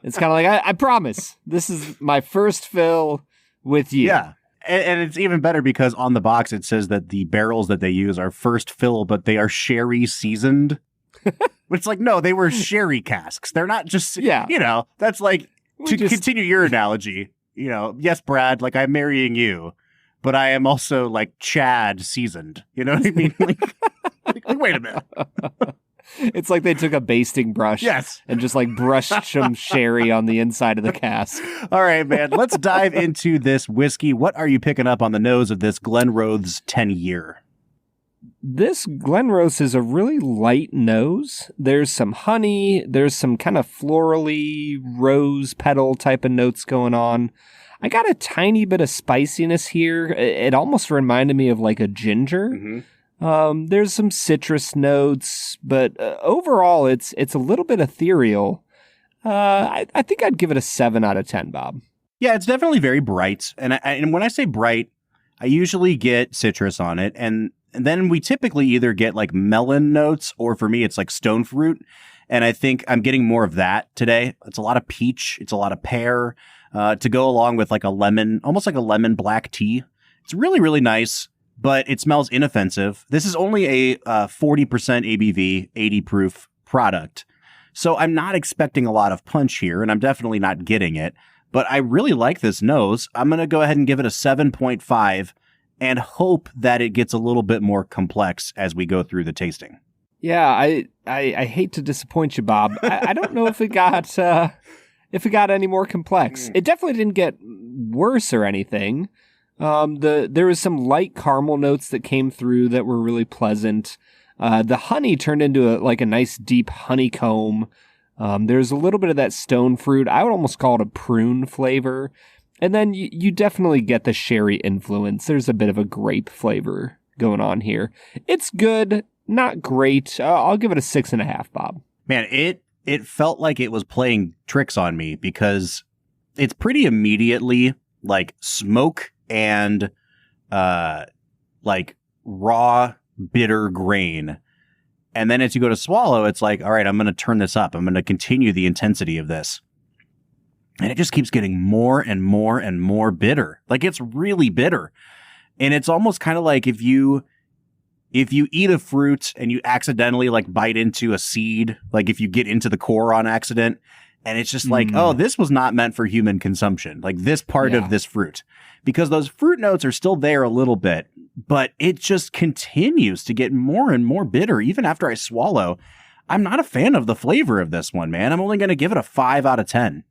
It's kind of like, I promise, this is my first fill with you. Yeah. And it's even better because on the box it says that the barrels that they use are first fill, but they are sherry seasoned. It's like, no, they were sherry casks. They're not just, that's like, continue your analogy, yes, Brad, like I'm marrying you, but I am also like Chad seasoned. You know what I mean? Like, wait a minute. It's like they took a basting brush and just like brushed some sherry on the inside of the cask. All right, man, let's dive into this whiskey. What are you picking up on the nose of this Glenrothes 10-year? This Glenrothes is a really light nose. There's some honey. There's some kind of florally rose petal type of notes going on. I got a tiny bit of spiciness here. It almost reminded me of like a ginger. Mm-hmm. There's some citrus notes, but overall, it's a little bit ethereal. I think I'd give it a 7 out of 10, Bob. Yeah, it's definitely very bright. And when I say bright, I usually get citrus on it. And then we typically either get like melon notes, or for me, it's like stone fruit. And I think I'm getting more of that today. It's a lot of peach. It's a lot of pear to go along with like a lemon, almost like a lemon black tea. It's really, really nice, but it smells inoffensive. This is only a 40% ABV, 80 proof product. So I'm not expecting a lot of punch here, and I'm definitely not getting it. But I really like this nose. I'm going to go ahead and give it a 7.5 and hope that it gets a little bit more complex as we go through the tasting. Yeah, I hate to disappoint you, Bob. I don't know if it got any more complex. It definitely didn't get worse or anything. There was some light caramel notes that came through that were really pleasant. The honey turned into a nice deep honeycomb. There's a little bit of that stone fruit. I would almost call it a prune flavor. And then you definitely get the sherry influence. There's a bit of a grape flavor going on here. It's good, not great. I'll give it a 6.5, Bob. Man, it felt like it was playing tricks on me because it's pretty immediately like smoke and like raw bitter grain. And then as you go to swallow, it's like, all right, I'm going to turn this up. I'm going to continue the intensity of this. And it just keeps getting more and more and more bitter. Like, it's really bitter. And it's almost kind of like if you eat a fruit and you accidentally like bite into a seed, like if you get into the core on accident, and it's just like, oh, this was not meant for human consumption. Like this part of this fruit, because those fruit notes are still there a little bit, but it just continues to get more and more bitter. Even after I swallow, I'm not a fan of the flavor of this one, man. I'm only going to give it a 5 out of 10.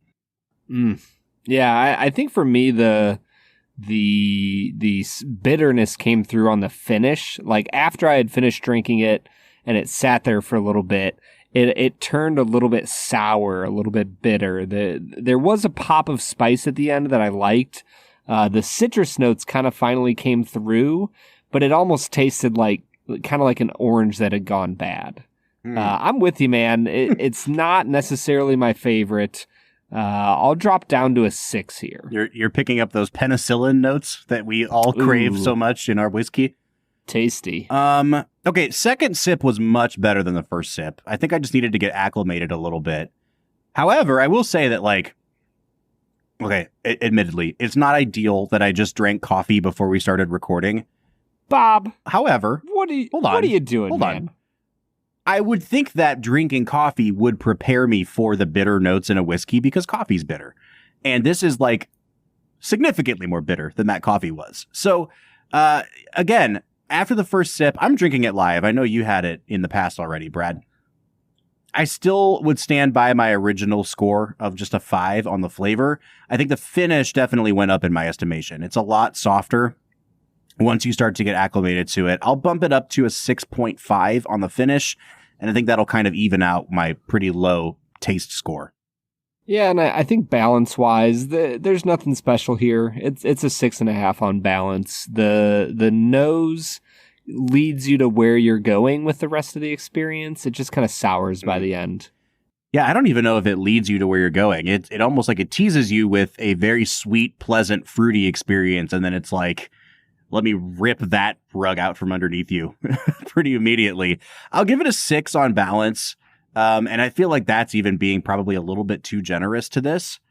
Yeah, I think for me the bitterness came through on the finish. Like after I had finished drinking it and it sat there for a little bit, it turned a little bit sour, a little bit bitter. There was a pop of spice at the end that I liked. The citrus notes kind of finally came through, but it almost tasted like kind of like an orange that had gone bad. I'm with you, man. It's not necessarily my favorite. I'll drop down to a 6 here. You're picking up those penicillin notes that we all crave so much in our whiskey. Tasty. Okay, second sip was much better than the first sip. I think I just needed to get acclimated a little bit. However, I will say that, like, okay, admittedly, it's not ideal that I just drank coffee before we started recording. Bob. However, what are you doing, Hold man? on. I would think that drinking coffee would prepare me for the bitter notes in a whiskey because coffee's bitter. And this is like significantly more bitter than that coffee was. So, again, after the first sip, I'm drinking it live. I know you had it in the past already, Brad. I still would stand by my original score of just a 5 on the flavor. I think the finish definitely went up in my estimation. It's a lot softer once you start to get acclimated to it. I'll bump it up to a 6.5 on the finish, and I think that'll kind of even out my pretty low taste score. Yeah, and I think balance-wise, there's nothing special here. It's a 6.5 on balance. The nose leads you to where you're going with the rest of the experience. It just kind of sours by the end. Yeah, I don't even know if it leads you to where you're going. It almost like it teases you with a very sweet, pleasant, fruity experience, and then it's like, let me rip that rug out from underneath you pretty immediately. I'll give it a 6 on balance. And I feel like that's even being probably a little bit too generous to this.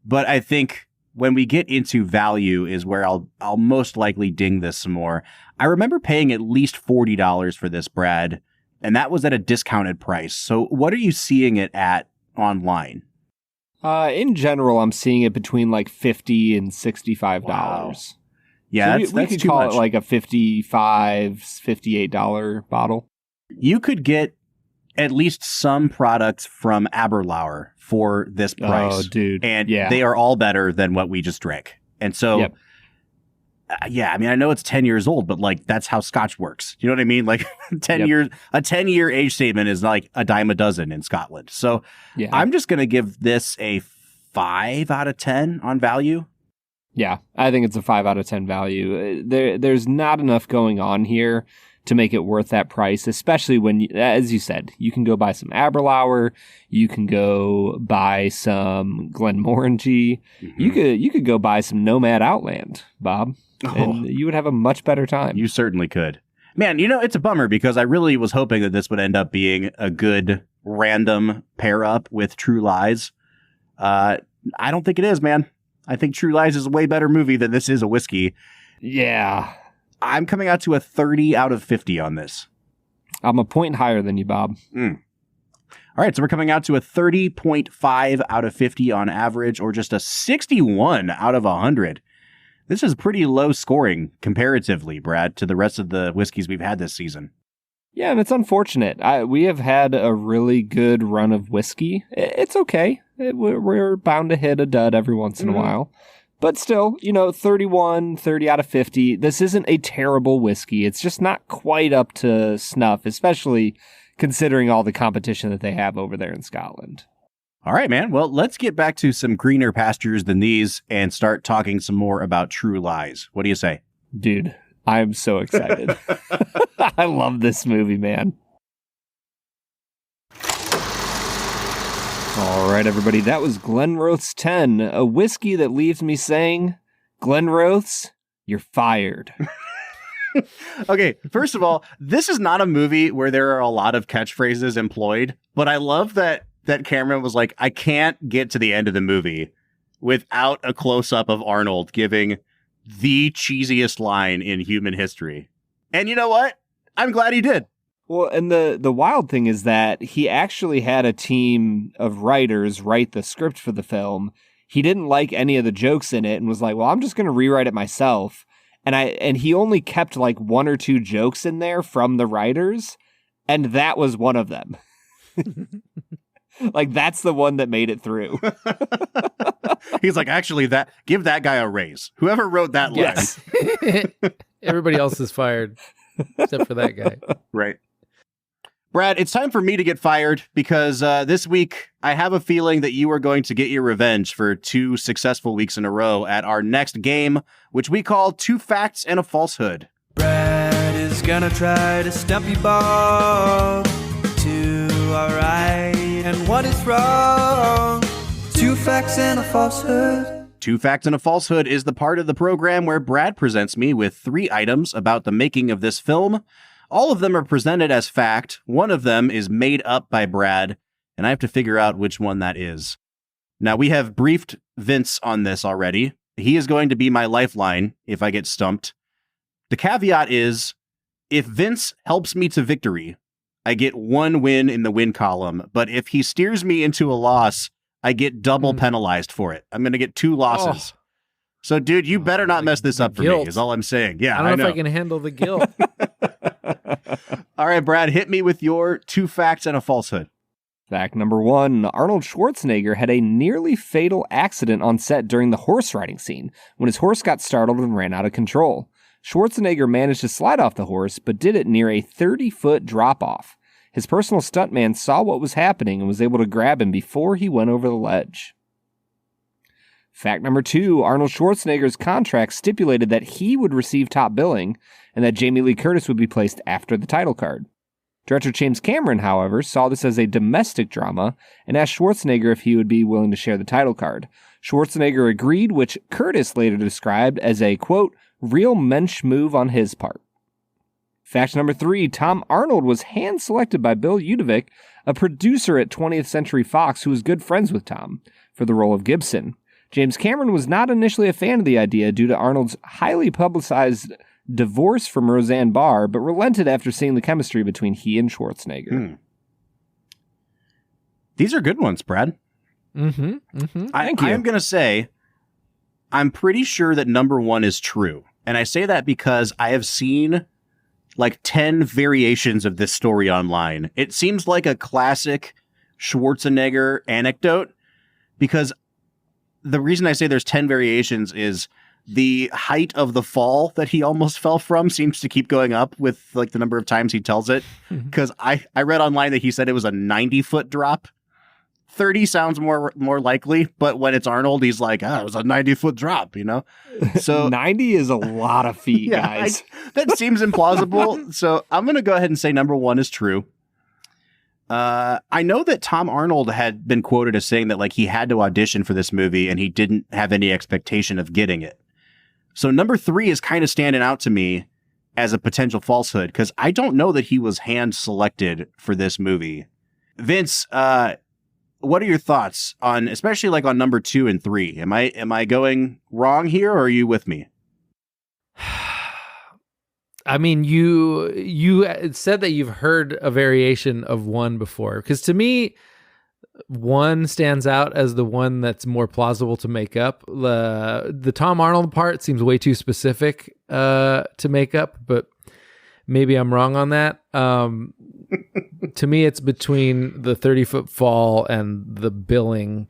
But I think when we get into value is where I'll most likely ding this some more. I remember paying at least $40 for this, Brad, and that was at a discounted price. So what are you seeing it at online? In general, I'm seeing it between like $50 and $65. Wow. Yeah, so we could too call much. it like a $55, $58 bottle. You could get at least some products from Aberlour for this price. Oh, dude. And yeah. they are all better than what we just drank. And so, Yep. Yeah, I mean, I know it's 10 years old, but like that's how Scotch works. You know what I mean? Like 10 years, a 10-year age statement is like a dime a dozen in Scotland. So Yeah. I'm just going to give this a 5 out of 10 on value. Yeah, I think it's a 5 out of 10 value. There's not enough going on here to make it worth that price, especially when, as you said, you can go buy some Aberlour, you can go buy some Glenmorangie, you could go buy some Nomad Outland, Bob, and you would have a much better time. You certainly could. Man, you know, it's a bummer because I really was hoping that this would end up being a good random pair up with True Lies. I don't think it is, man. I think True Lies is a way better movie than this is a whiskey. Yeah. I'm coming out to a 30 out of 50 on this. I'm a point higher than you, Bob. All right, so we're coming out to a 30.5 out of 50 on average, or just a 61 out of 100. This is pretty low scoring comparatively, Brad, to the rest of the whiskeys we've had this season. Yeah, and it's unfortunate. We have had a really good run of whiskey. It's okay. We're bound to hit a dud every once in a while. But still, 30 out of 50. This isn't a terrible whiskey. It's just not quite up to snuff, especially considering all the competition that they have over there in Scotland. All right, man. Well, let's get back to some greener pastures than these and start talking some more about True Lies. What do you say? Dude, I'm so excited. I love this movie, man. All right, everybody, that was Glenrothes 10, a whiskey that leaves me saying, Glenrothes, you're fired. Okay, first of all, this is not a movie where there are a lot of catchphrases employed, but I love that Cameron was like, I can't get to the end of the movie without a close-up of Arnold giving the cheesiest line in human history. And you know what? I'm glad he did. Well, and the wild thing is that he actually had a team of writers write the script for the film. He didn't like any of the jokes in it and was like, well, I'm just going to rewrite it myself. And he only kept like 1 or 2 jokes in there from the writers, and that was one of them. Like, that's the one that made it through. He's like, actually, give that guy a raise. Whoever wrote that line. Yes. Everybody else is fired except for that guy. Right. Brad, it's time for me to get fired because this week I have a feeling that you are going to get your revenge for 2 successful weeks in a row at our next game, which we call 2 Facts and a Falsehood. Brad is gonna try to stump you, Bob. 2 are right and 1 is wrong. 2 facts and a falsehood. 2 Facts and a Falsehood is the part of the program where Brad presents me with 3 items about the making of this film. All of them are presented as fact. One of them is made up by Brad, and I have to figure out which one that is. Now, we have briefed Vince on this already. He is going to be my lifeline if I get stumped. The caveat is, if Vince helps me to victory, I get 1 win in the win column, but if he steers me into a loss, I get double penalized for it. I'm going to get 2 losses. Oh. So, dude, you better not mess this up for me, is all I'm saying. Yeah, I don't know if I can handle the guilt. All right, Brad, hit me with your 2 facts and a falsehood. Fact number 1, Arnold Schwarzenegger had a nearly fatal accident on set during the horse riding scene when his horse got startled and ran out of control. Schwarzenegger managed to slide off the horse, but did it near a 30-foot drop-off. His personal stuntman saw what was happening and was able to grab him before he went over the ledge. Fact number 2, Arnold Schwarzenegger's contract stipulated that he would receive top billing and that Jamie Lee Curtis would be placed after the title card. Director James Cameron, however, saw this as a domestic drama and asked Schwarzenegger if he would be willing to share the title card. Schwarzenegger agreed, which Curtis later described as a, quote, real mensch move on his part. Fact number 3, Tom Arnold was hand-selected by Bill Udovic, a producer at 20th Century Fox who was good friends with Tom, for the role of Gibson. James Cameron was not initially a fan of the idea due to Arnold's highly publicized divorce from Roseanne Barr, but relented after seeing the chemistry between he and Schwarzenegger. These are good ones, Brad. Thank you. I am going to say, I'm pretty sure that number 1 is true. And I say that because I have seen like 10 variations of this story online. It seems like a classic Schwarzenegger anecdote because the reason I say there's 10 variations is the height of the fall that he almost fell from seems to keep going up with like the number of times he tells it. Because I read online that he said it was a 90-foot drop. 30 sounds more likely, but when it's Arnold, he's like, it was a 90-foot drop, you know? So 90 is a lot of feet, guys. That seems implausible. So I'm going to go ahead and say number 1 is true. I know that Tom Arnold had been quoted as saying that like he had to audition for this movie and he didn't have any expectation of getting it. So number 3 is kind of standing out to me as a potential falsehood because I don't know that he was hand selected for this movie. Vince, what are your thoughts on, especially like on number 2 and 3? Am I going wrong here, or are you with me? I mean, you said that you've heard a variation of 1 before, because to me, 1 stands out as the one that's more plausible to make up. The Tom Arnold part seems way too specific to make up, but maybe I'm wrong on that. To me, it's between the 30-foot fall and the billing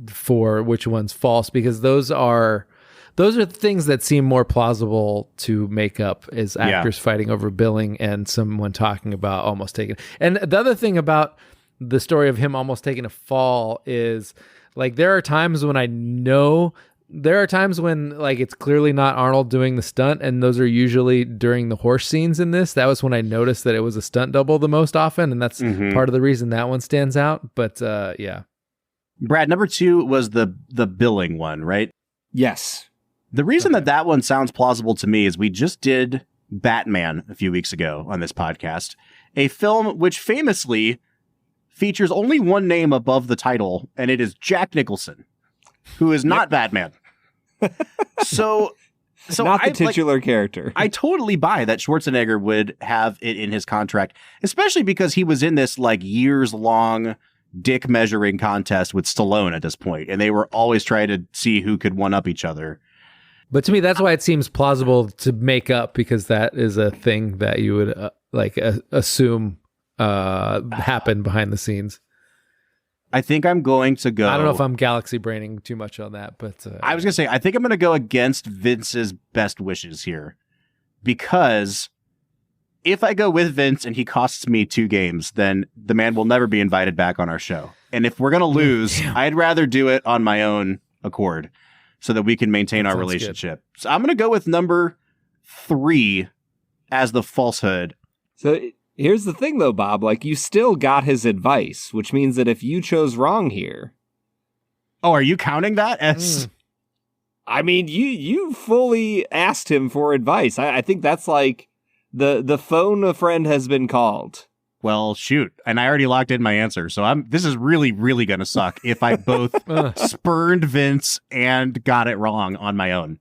for which one's false, because those are things that seem more plausible to make up, is actors fighting over billing and someone talking about almost taking. And the other thing about the story of him almost taking a fall is like there are times when like it's clearly not Arnold doing the stunt, and those are usually during the horse scenes in this. That was when I noticed that it was a stunt double the most often, and that's part of the reason that one stands out. But yeah. Brad, number 2 was the billing one, right? Yes. The reason that one sounds plausible to me is we just did Batman a few weeks ago on this podcast, a film which famously features only one name above the title, and it is Jack Nicholson, who is not Batman. So not the titular character. I totally buy that Schwarzenegger would have it in his contract, especially because he was in this like years-long dick measuring contest with Stallone at this point, and they were always trying to see who could one-up each other. But to me, that's why it seems plausible to make up, because that is a thing that you would assume happened behind the scenes. I think I'm going to go. I don't know if I'm galaxy braining too much on that, but I was going to say, I think I'm going to go against Vince's best wishes here, because if I go with Vince and he costs me 2 games, then the man will never be invited back on our show. And if we're going to lose, I'd rather do it on my own accord so that we can maintain our relationship. Good. So I'm going to go with number 3 as the Falsehood. So here's the thing, though, Bob. Like, you still got his advice, which means that if you chose wrong here... Oh, are you counting that as... I mean, you fully asked him for advice. I think that's like the phone a friend has been called. Well, shoot. And I already locked in my answer. So this is really, really going to suck if I both spurned Vince and got it wrong on my own.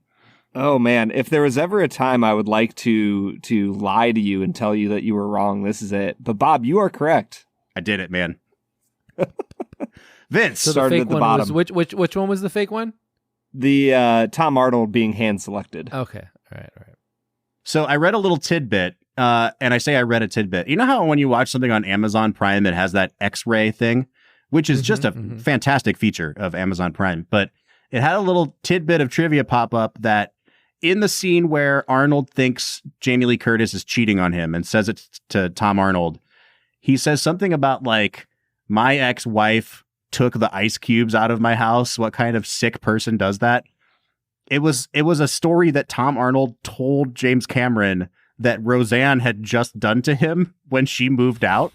Oh, man. If there was ever a time I would like to lie to you and tell you that you were wrong, this is it. But, Bob, you are correct. I did it, man. Vince. So started the fake at the one bottom. was, which one was the fake one? The Tom Arnold being hand-selected. Okay. All right. So I read a little tidbit, and I say I read a tidbit. You know how when you watch something on Amazon Prime, it has that X-ray thing, which is just a fantastic feature of Amazon Prime. But it had a little tidbit of trivia pop up that in the scene where Arnold thinks Jamie Lee Curtis is cheating on him and says it to Tom Arnold, he says something about like, my ex-wife took the ice cubes out of my house. What kind of sick person does that? It was a story that Tom Arnold told James Cameron that Roseanne had just done to him when she moved out.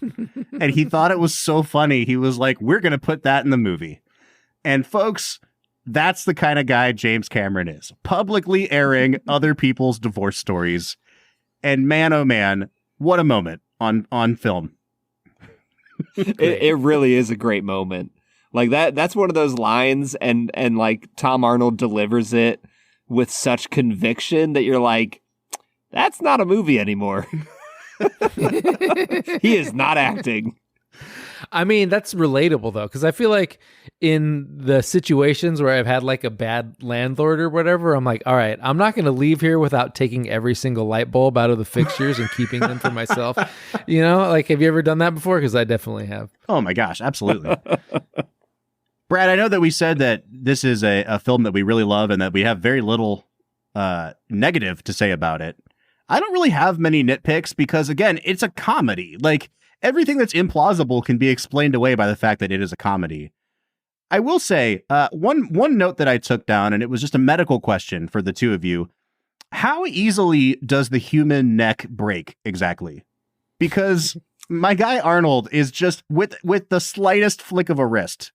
And he thought it was so funny. He was like, we're going to put that in the movie. And folks, that's the kind of guy James Cameron is. Publicly airing other people's divorce stories. And man, oh man, what a moment on film. It really is a great moment. Like that's one of those lines and like Tom Arnold delivers it with such conviction that you're like, that's not a movie anymore. He is not acting. I mean, that's relatable though, because I feel like in the situations where I've had like a bad landlord or whatever, I'm like, all right, I'm not going to leave here without taking every single light bulb out of the fixtures and keeping them for myself. You know, like, have you ever done that before? Because I definitely have. Oh my gosh, absolutely. Brad, I know that we said that this is a film that we really love and that we have very little negative to say about it. I don't really have many nitpicks because, again, it's a comedy. Like, everything that's implausible can be explained away by the fact that it is a comedy. I will say, one note that I took down, and it was just a medical question for the two of you. How easily does the human neck break exactly? Because my guy Arnold is just with the slightest flick of a wrist.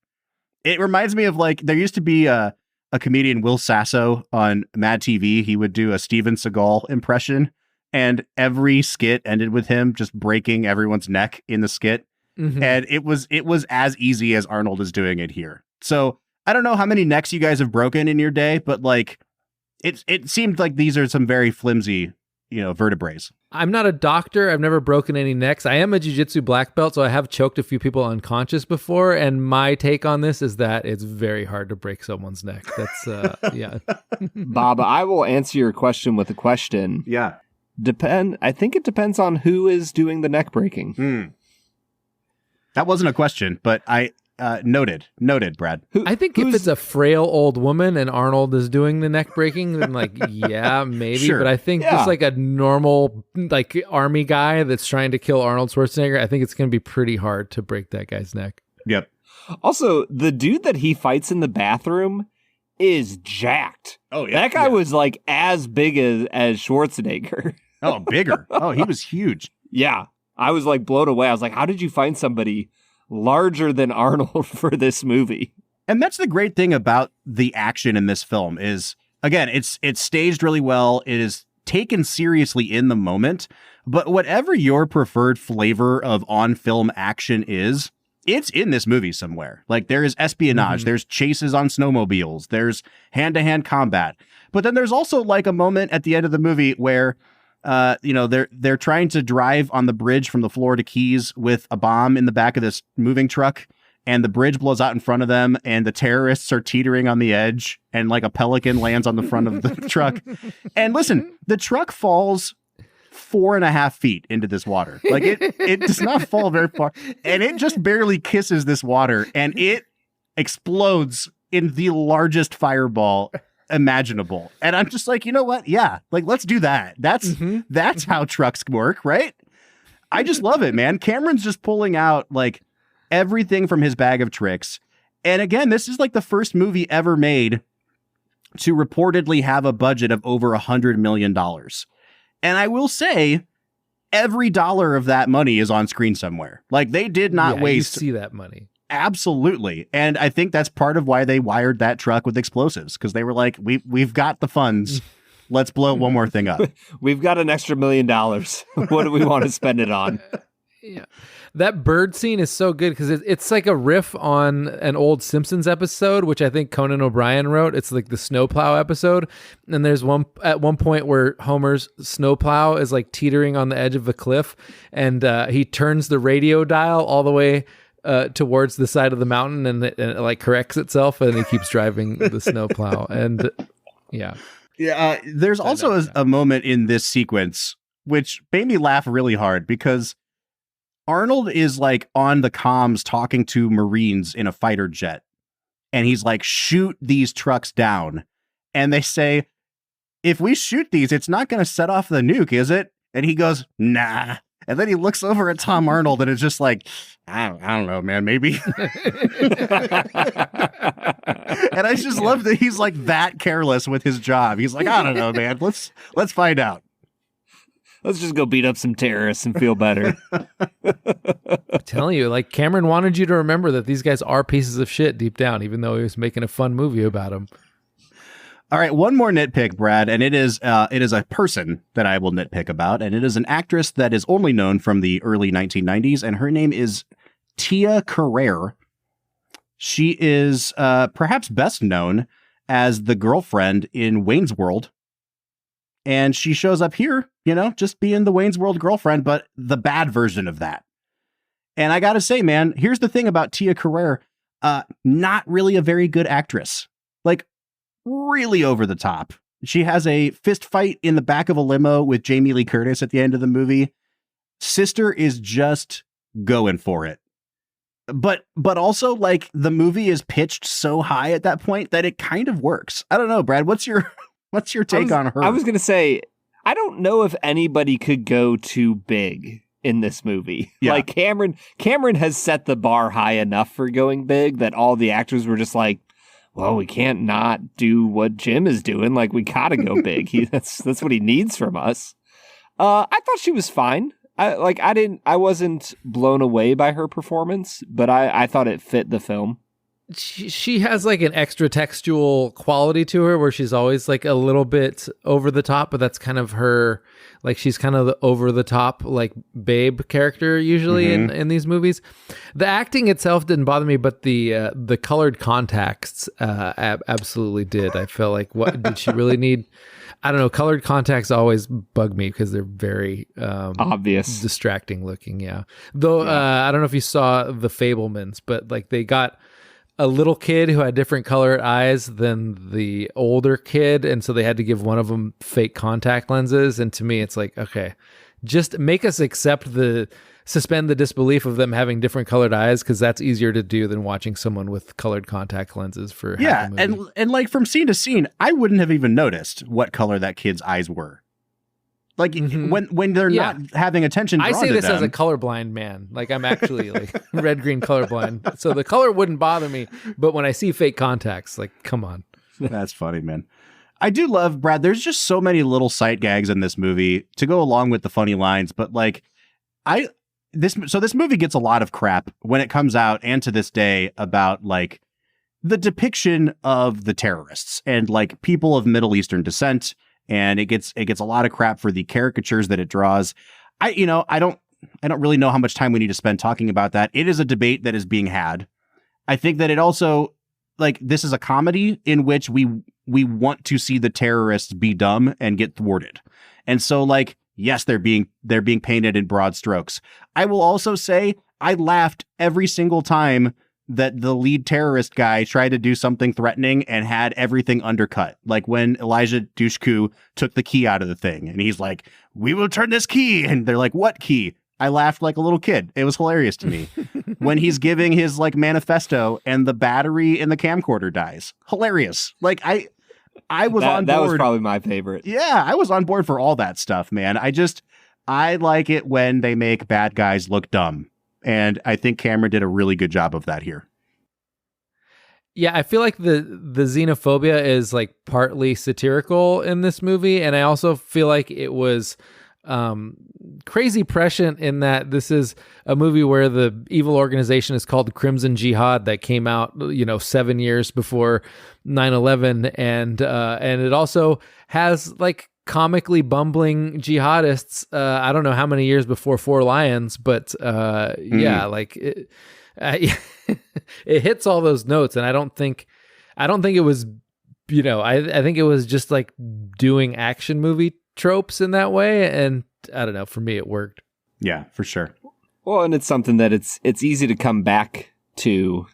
It reminds me of, like, there used to be a comedian, Will Sasso, on Mad TV. He would do a Steven Seagal impression. And every skit ended with him just breaking everyone's neck in the skit. Mm-hmm. And it was as easy as Arnold is doing it here. So I don't know how many necks you guys have broken in your day, but like it seemed like these are some very flimsy, vertebrae. I'm not a doctor. I've never broken any necks. I am a jiu-jitsu black belt, so I have choked a few people unconscious before. And my take on this is that it's very hard to break someone's neck. That's yeah. Bob, I will answer your question with a question. Yeah. I think it depends on who is doing the neck breaking. That wasn't a question, but I noted, Brad. I think if it's a frail old woman and Arnold is doing the neck breaking, then like, yeah, maybe. Sure. But I think just like a normal like army guy that's trying to kill Arnold Schwarzenegger, I think it's going to be pretty hard to break that guy's neck. Yep. Also, the dude that he fights in the bathroom is jacked. Oh yeah, that guy was like as big as Schwarzenegger. Oh, bigger. Oh, he was huge. Yeah. I was like blown away. I was like, how did you find somebody larger than Arnold for this movie? And that's the great thing about the action in this film is, again, it's staged really well. It is taken seriously in the moment. But whatever your preferred flavor of on-film action is, it's in this movie somewhere. Like, there is espionage, there's chases on snowmobiles, there's hand-to-hand combat. But then there's also like a moment at the end of the movie where they're trying to drive on the bridge from the Florida Keys with a bomb in the back of this moving truck, and the bridge blows out in front of them, and the terrorists are teetering on the edge, and like a pelican lands on the front of the truck. And listen, the truck falls 4.5 feet into this water. Like it does not fall very far. And it just barely kisses this water and it explodes in the largest fireball imaginable. And I'm just like, you know what? Yeah, like let's do that. That's how trucks work, right? I just love it, man. Cameron's just pulling out like everything from his bag of tricks. And again, this is like the first movie ever made to reportedly have a budget of over $100 million. And I will say, every dollar of that money is on screen somewhere. Like they did not waste. You see that money. Absolutely. And I think that's part of why they wired that truck with explosives, because they were like, we've got the funds. Let's blow one more thing up. We've got an extra $1 million. What do we want to spend it on? Yeah. That bird scene is so good because it's like a riff on an old Simpsons episode, which I think Conan O'Brien wrote. It's like the snowplow episode. And there's at one point where Homer's snowplow is like teetering on the edge of a cliff. And he turns the radio dial all the way towards the side of the mountain and it like corrects itself. And he keeps driving the snowplow. And yeah. Yeah. There's also a moment in this sequence which made me laugh really hard because Arnold is like on the comms talking to Marines in a fighter jet. And he's like, shoot these trucks down. And they say, if we shoot these, it's not going to set off the nuke, is it? And he goes, nah. And then he looks over at Tom Arnold and it's just like, I don't know, man, maybe. And I just love that he's like that careless with his job. He's like, I don't know, man. Let's find out. Let's just go beat up some terrorists and feel better. I'm telling you, like Cameron wanted you to remember that these guys are pieces of shit deep down, even though he was making a fun movie about them. All right, one more nitpick, Brad, and it is a person that I will nitpick about, and it is an actress that is only known from the early 1990s, and her name is Tia Carrere. She is perhaps best known as the girlfriend in Wayne's World. And she shows up here, you know, just being the Wayne's World girlfriend, but the bad version of that. And I got to say, man, here's the thing about Tia Carrere. Not really a very good actress. Like, really over the top. She has a fist fight in the back of a limo with Jamie Lee Curtis at the end of the movie. Sister is just going for it. But also, like, the movie is pitched so high at that point that it kind of works. I don't know, Brad, what's your take on her? I was going to say, I don't know if anybody could go too big in this movie. Yeah. Like Cameron has set the bar high enough for going big that all the actors were just like, well, we can't not do what Jim is doing. Like, we gotta go big. That's what he needs from us. I thought she was fine. I wasn't blown away by her performance, but I thought it fit the film. She has like an extra textual quality to her where she's always like a little bit over the top, but that's kind of her, like she's kind of the over the top, like babe character usually in these movies. The acting itself didn't bother me, but the colored contacts absolutely did. I felt like, what did she really need? I don't know. Colored contacts always bug me because they're very obvious, distracting looking. Yeah. Though I don't know if you saw The Fabelmans, but like they got a little kid who had different colored eyes than the older kid, and so they had to give one of them fake contact lenses. And to me, it's like, okay, just make us suspend the disbelief of them having different colored eyes, because that's easier to do than watching someone with colored contact lenses for half the movie. and like from scene to scene, I wouldn't have even noticed what color that kid's eyes were. Like when they're not having attention drawn I say to this them. as a colorblind man. Like I'm actually like red-green colorblind. So the color wouldn't bother me. But when I see fake contacts, like, come on. That's funny, man. I do love, Brad, there's just so many little sight gags in this movie to go along with the funny lines. But like, this movie gets a lot of crap when it comes out and to this day about like the depiction of the terrorists and like people of Middle Eastern descent. And it gets a lot of crap for the caricatures that it draws. I don't really know how much time we need to spend talking about that. It is a debate that is being had. I think that it also, like, this is a comedy in which we want to see the terrorists be dumb and get thwarted. And so, like, yes, they're being painted in broad strokes. I will also say I laughed every single time that the lead terrorist guy tried to do something threatening and had everything undercut. Like when Elijah Dushku took the key out of the thing and he's like, "We will turn this key." And they're like, "What key?" I laughed like a little kid. It was hilarious to me. When he's giving his like manifesto and the battery in the camcorder dies. Hilarious. Like I was on board. That was probably my favorite. Yeah, I was on board for all that stuff, man. I like it when they make bad guys look dumb. And I think Cameron did a really good job of that here. Yeah, I feel like the xenophobia is like partly satirical in this movie, and I also feel like it was crazy prescient in that this is a movie where the evil organization is called Crimson Jihad that came out 7 years before 9/11, and it also has like comically bumbling jihadists. I don't know how many years before Four Lions, but yeah, like it, it hits all those notes, and I don't think it was, I think it was just like doing action movie tropes in that way, and I don't know, for me it worked. Yeah, for sure. Well, and it's something that it's easy to come back to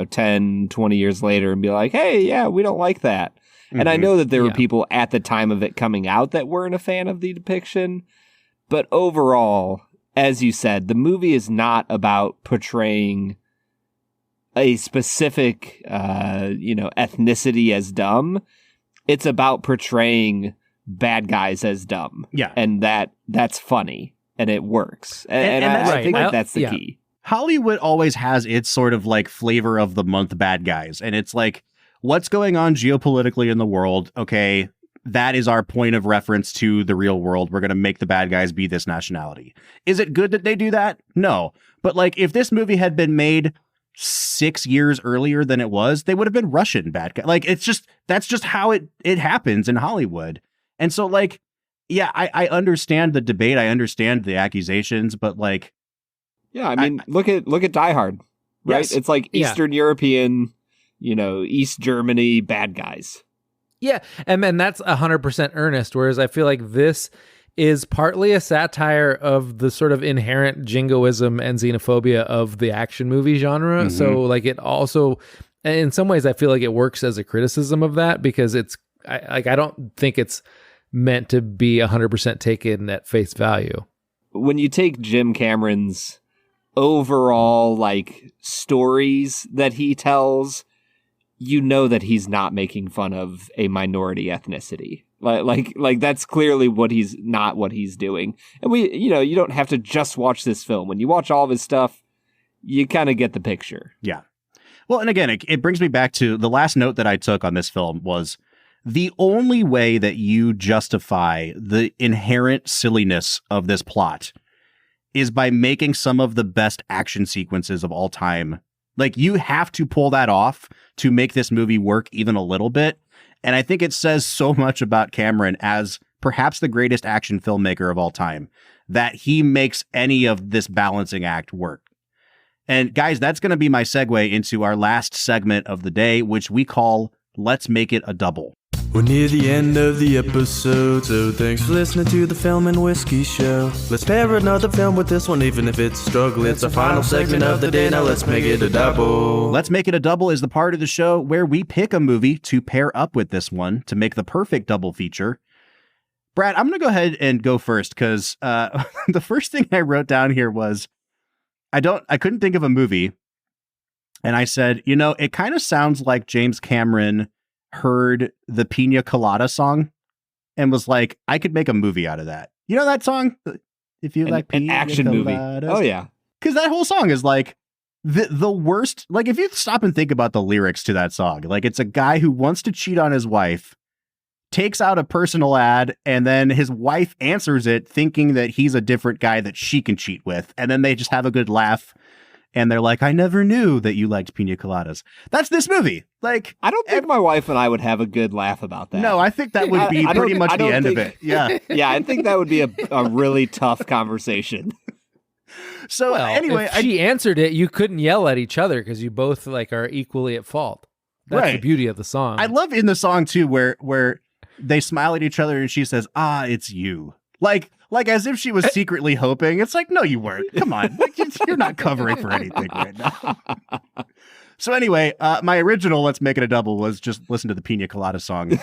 10, 20 years later and be like, hey, yeah, we don't like that. And I know that there were people at the time of it coming out that weren't a fan of the depiction, but overall, as you said, the movie is not about portraying a specific ethnicity as dumb. It's about portraying bad guys as dumb. Yeah. And that's funny and it works. And I think that's the key. Hollywood always has its sort of like flavor of the month bad guys. And it's like, what's going on geopolitically in the world? Okay, that is our point of reference to the real world. We're going to make the bad guys be this nationality. Is it good that they do that? No. But like if this movie had been made 6 years earlier than it was, they would have been Russian bad guys. Like that's just how it happens in Hollywood. And so like, yeah, I understand the debate. I understand the accusations, but like, yeah, I mean, look at Die Hard, right? Yes. It's like Eastern European, East Germany bad guys. Yeah, and that's 100% earnest, whereas I feel like this is partly a satire of the sort of inherent jingoism and xenophobia of the action movie genre. Mm-hmm. So like it also, in some ways, I feel like it works as a criticism of that because I don't think it's meant to be 100% taken at face value. When you take Jim Cameron's overall like stories that he tells, that he's not making fun of a minority ethnicity. Like that's clearly what he's doing. And you don't have to just watch this film. When you watch all of his stuff, you kind of get the picture. Yeah. Well, and again, it brings me back to the last note that I took on this film was the only way that you justify the inherent silliness of this plot is by making some of the best action sequences of all time. Like, you have to pull that off to make this movie work even a little bit. And I think it says so much about Cameron as perhaps the greatest action filmmaker of all time, that he makes any of this balancing act work. And guys, that's going to be my segue into our last segment of the day, which we call Let's Make It a Double. We're near the end of the episode, so thanks for listening to the Film and Whiskey Show. Let's pair another film with this one, even if it's a struggle. It's our final segment of the day, now let's make it a double. Let's Make It a Double is the part of the show where we pick a movie to pair up with this one to make the perfect double feature. Brad, I'm going to go ahead and go first because the first thing I wrote down here was I couldn't think of a movie. And I said, it kind of sounds like James Cameron heard the Pina Colada song and was like, I could make a movie out of that. You know that song? If you like an action movie. Oh yeah. Because that whole song is like the worst. Like if you stop and think about the lyrics to that song, like it's a guy who wants to cheat on his wife, takes out a personal ad, and then his wife answers it thinking that he's a different guy that she can cheat with. And then they just have a good laugh. And they're like, I never knew that you liked pina coladas. That's this movie. Like, I don't think my wife and I would have a good laugh about that. No, I think that would be pretty much the end of it. Yeah. Yeah, I think that would be a really tough conversation. So anyway, if she answered it, you couldn't yell at each other because you both like are equally at fault. That's the beauty of the song. I love in the song too, where they smile at each other and she says, it's you. Like as if she was secretly hoping. It's like, no, you weren't. Come on. You're not covering for anything right now. So anyway, my original Let's Make It a Double was just listen to the Pina Colada song.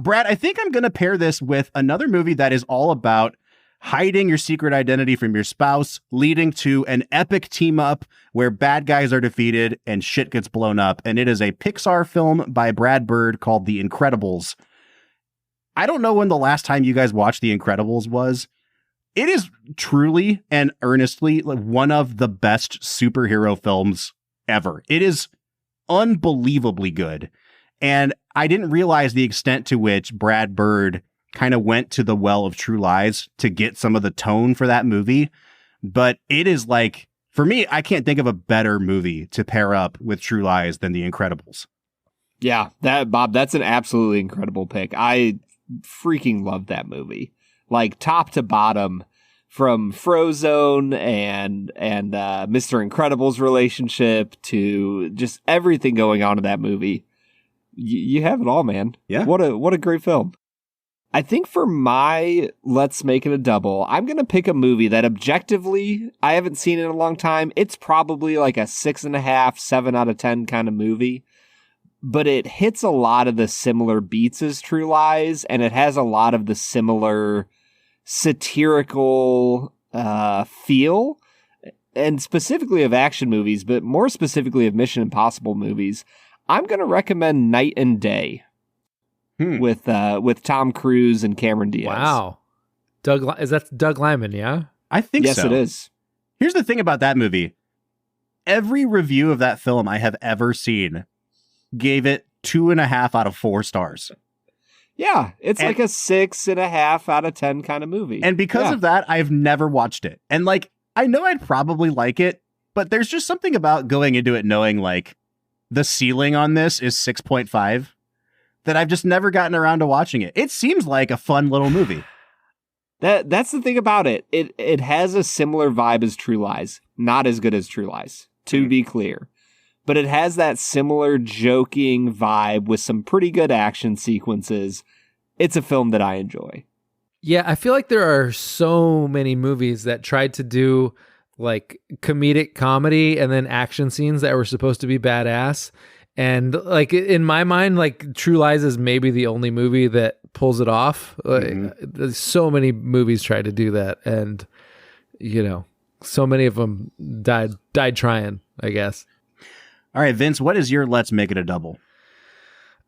Brad, I think I'm going to pair this with another movie that is all about hiding your secret identity from your spouse, leading to an epic team up where bad guys are defeated and shit gets blown up. And it is a Pixar film by Brad Bird called The Incredibles. I don't know when the last time you guys watched The Incredibles was. It is truly and earnestly like one of the best superhero films ever. It is unbelievably good. And I didn't realize the extent to which Brad Bird kind of went to the well of True Lies to get some of the tone for that movie. But it is like, for me, I can't think of a better movie to pair up with True Lies than The Incredibles. Yeah, Bob, that's an absolutely incredible pick. I freaking love that movie. Like top to bottom, from Frozone and Mr. Incredible's relationship to just everything going on in that movie. You have it all, man. Yeah. What a great film. I think for my Let's Make It a Double, I'm going to pick a movie that objectively, I haven't seen in a long time. It's probably like a 6.5, 7 out of 10 kind of movie. But it hits a lot of the similar beats as True Lies, and it has a lot of the similar satirical feel, and specifically of action movies, but more specifically of Mission Impossible movies. I'm going to recommend Night and Day. With Tom Cruise and Cameron Diaz. Wow. Is that Doug Liman, yeah? I think so. Yes, it is. Here's the thing about that movie. Every review of that film I have ever seen gave it 2.5 out of 4 stars. Yeah, it's like a 6.5 out of 10 kind of movie. And because of that, I've never watched it. And like, I know I'd probably like it, but there's just something about going into it knowing like the ceiling on this is 6.5. that I've just never gotten around to watching it. It seems like a fun little movie. That's the thing about it. It has a similar vibe as True Lies. Not as good as True Lies, to be clear. But it has that similar joking vibe with some pretty good action sequences. It's a film that I enjoy. Yeah, I feel like there are so many movies that tried to do like comedic comedy and then action scenes that were supposed to be badass. And like in my mind, like True Lies is maybe the only movie that pulls it off. There's so many movies try to do that, and you know, so many of them died trying, I guess. All right, Vince, what is your Let's Make It a Double?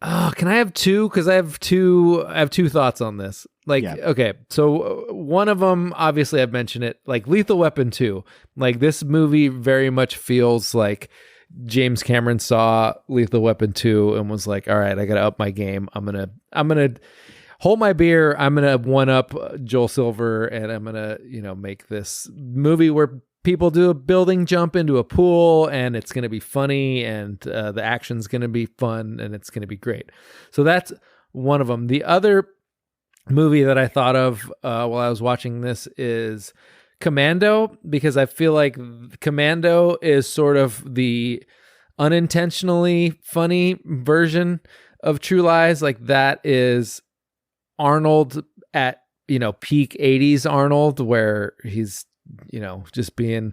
Oh, can I have two? Because I have two thoughts on this. Like, okay, so one of them, obviously, I've mentioned it. Like Lethal Weapon 2. Like this movie very much feels like James Cameron saw Lethal Weapon 2 and was like, all right, I got to up my game. I'm going to hold my beer. I'm going to one up Joel Silver, and I'm going to, make this movie where people do a building jump into a pool, and it's going to be funny, and the action's going to be fun, and it's going to be great. So that's one of them. The other movie that I thought of while I was watching this is Commando, because I feel like Commando is sort of the unintentionally funny version of True Lies. Like that is Arnold at, peak 80s Arnold, where he's, just being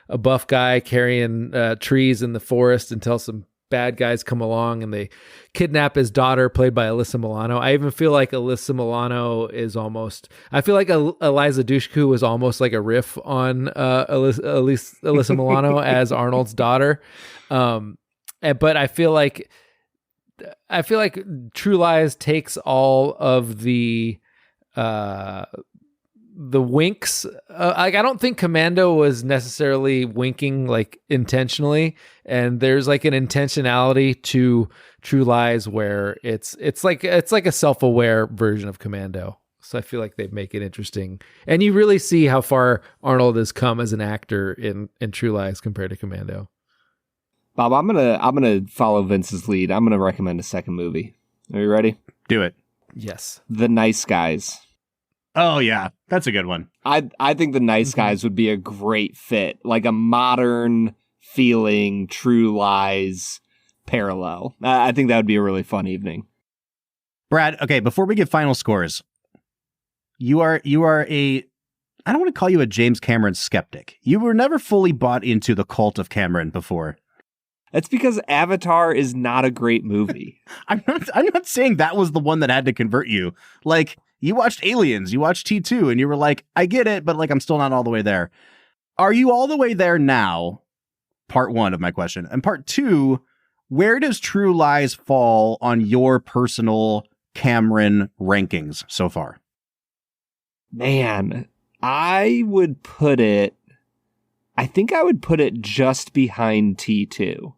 a buff guy carrying trees in the forest until some bad guys come along and they kidnap his daughter, played by Alyssa Milano. I even feel like Alyssa Milano is almost, I feel like Eliza Dushku was almost like a riff on Alyssa Milano as Arnold's daughter. But I feel like True Lies takes all of the winks. I don't think Commando was necessarily winking like intentionally, and there's like an intentionality to True Lies where it's like a self-aware version of Commando. So I feel like they make it interesting, and you really see how far Arnold has come as an actor in True Lies compared to Commando. Bob, I'm gonna follow Vince's lead. I'm gonna recommend a second movie. Are you ready? Do it. Yes. The Nice Guys. Oh yeah, that's a good one. I think The Nice Guys would be a great fit, like a modern feeling True Lies parallel. I think that would be a really fun evening. Brad, okay, before we give final scores, you are a, I don't want to call you a James Cameron skeptic. You were never fully bought into the cult of Cameron before. That's because Avatar is not a great movie. I'm not saying that was the one that had to convert you. Like, you watched Aliens, you watched T2, and you were like, I get it, but like, I'm still not all the way there. Are you all the way there now? Part one of my question. And part two, where does True Lies fall on your personal Cameron rankings so far? Man, I think I would put it just behind T2.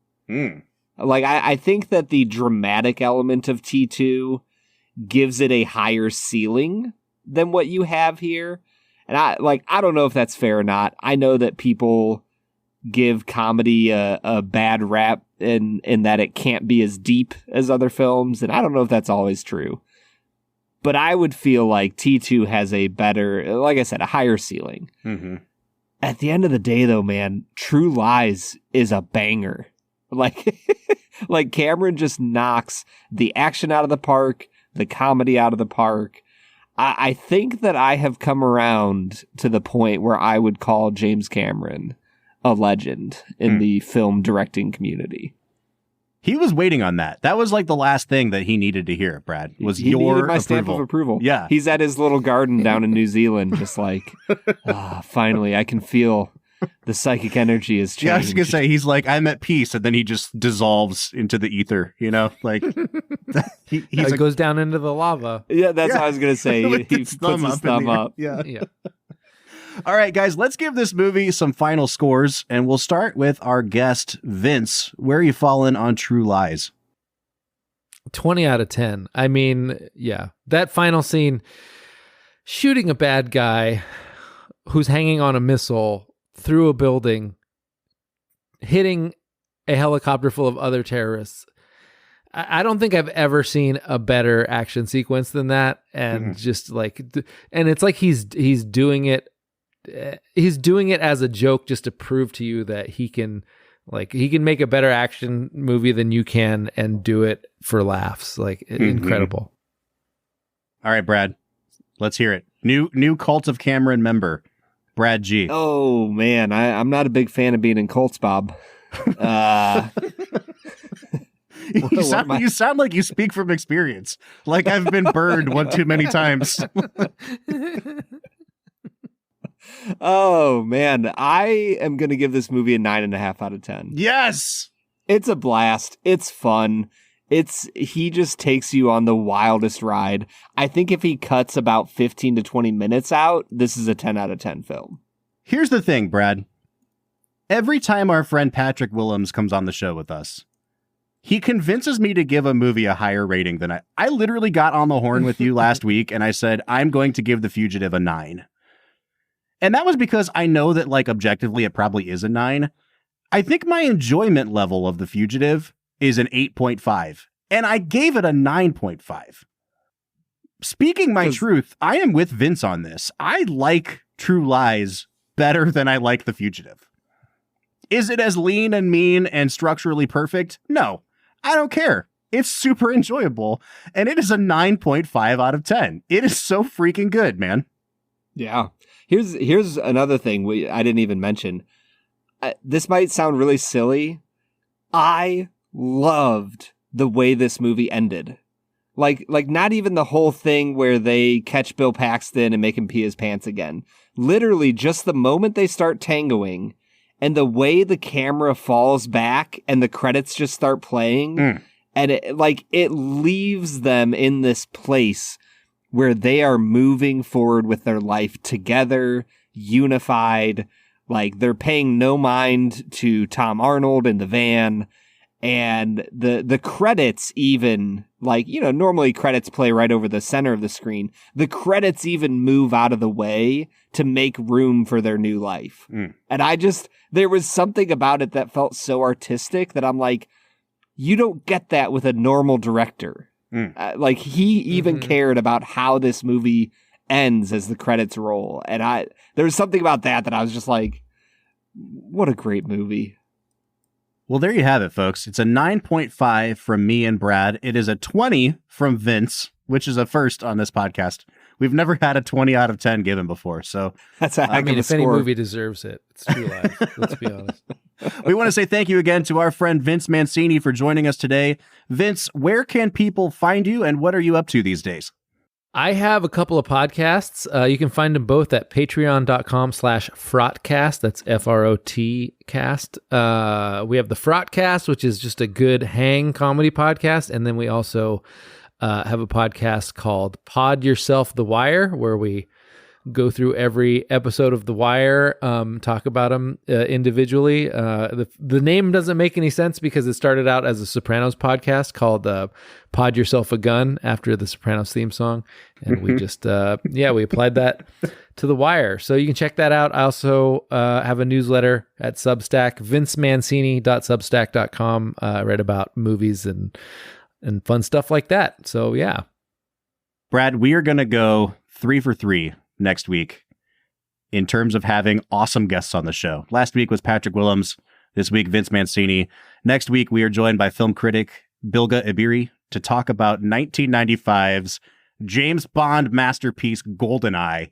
Like, I think that the dramatic element of T2 gives it a higher ceiling than what you have here. And I don't know if that's fair or not. I know that people give comedy a bad rap in that it can't be as deep as other films. And I don't know if that's always true. But I would feel like T2 has a better, like I said, a higher ceiling. Mm-hmm. At the end of the day, though, man, True Lies is a banger. Like Cameron just knocks the action out of the park, the comedy out of the park. I think that I have come around to the point where I would call James Cameron a legend in the film directing community. He was waiting on that. That was like the last thing that he needed to hear, Brad, was he your needed my approval. stamp of approval. Yeah. He's at his little garden down in New Zealand, just like, finally, I can feel the psychic energy is changed. Yeah, I was going to say, he's like, I'm at peace, and then he just dissolves into the ether, you know? Like, he goes down into the lava. Yeah, that's what I was going to say. He puts his thumb up. Yeah. All right, guys, let's give this movie some final scores, and we'll start with our guest, Vince. Where are you falling on True Lies? 20 out of 10. I mean, yeah, that final scene, shooting a bad guy who's hanging on a missile through a building, hitting a helicopter full of other terrorists. I don't think I've ever seen a better action sequence than that. And just like, and it's like he's doing it. He's doing it as a joke just to prove to you that he can make a better action movie than you can and do it for laughs. Like, incredible. All right, Brad, let's hear it. New Cult of Cameron member, Brad G. Oh man, I'm not a big fan of being in cults, Bob. You sound like you speak from experience. Like I've been burned one too many times. Oh man, I am going to give this movie a 9.5 out of 10. Yes. It's a blast. It's fun. He just takes you on the wildest ride. I think if he cuts about 15 to 20 minutes out, this is a 10 out of 10 film. Here's the thing, Brad. Every time our friend Patrick Willems comes on the show with us, he convinces me to give a movie a higher rating than I literally got on the horn with you last week, and I said, I'm going to give The Fugitive a 9. And that was because I know that, like, objectively, it probably is a 9. I think my enjoyment level of The Fugitive is an 8.5, and I gave it a 9.5. Speaking my truth, I am with Vince on this. I like True Lies better than I like The Fugitive. Is it as lean and mean and structurally perfect? No, I don't care. It's super enjoyable, and it is a 9.5 out of 10. It is so freaking good, man. Yeah. Here's another thing I didn't even mention. This might sound really silly. I loved the way this movie ended. Like not even the whole thing where they catch Bill Paxton and make him pee his pants again. Literally just the moment they start tangoing and the way the camera falls back and the credits just start playing and it leaves them in this place where they are moving forward with their life together, unified, like they're paying no mind to Tom Arnold in the van. And the credits even, like, you know, normally credits play right over the center of the screen. The credits even move out of the way to make room for their new life. And there was something about it that felt so artistic that I'm like, you don't get that with a normal director. Like he even cared about how this movie ends as the credits roll. And there was something about that I was just like, what a great movie. Well, there you have it, folks. It's a 9.5 from me and Brad. It is a 20 from Vince, which is a first on this podcast. We've never had a 20 out of 10 given before. So that's a heck of a if score. any movie deserves it, it's True Lies. Let's be honest. We want to say thank you again to our friend Vince Mancini for joining us today. Vince, where can people find you and what are you up to these days? I have a couple of podcasts. You can find them both at patreon.com/Frotcast. That's Frot cast. We have the Frotcast, which is just a good hang comedy podcast. And then we also have a podcast called Pod Yourself The Wire, where we go through every episode of The Wire, talk about them individually. The name doesn't make any sense because it started out as a Sopranos podcast called Pod Yourself a Gun after the Sopranos theme song. And we just, we applied that to The Wire. So you can check that out. I also have a newsletter at Substack, vincemancini.substack.com. I read about movies and fun stuff like that. So yeah. Brad, we are going to go 3 for 3 next week in terms of having awesome guests on the show. Last week was Patrick Willems. This week, Vince Mancini. Next week, we are joined by film critic Bilge Ebiri to talk about 1995's James Bond masterpiece, GoldenEye.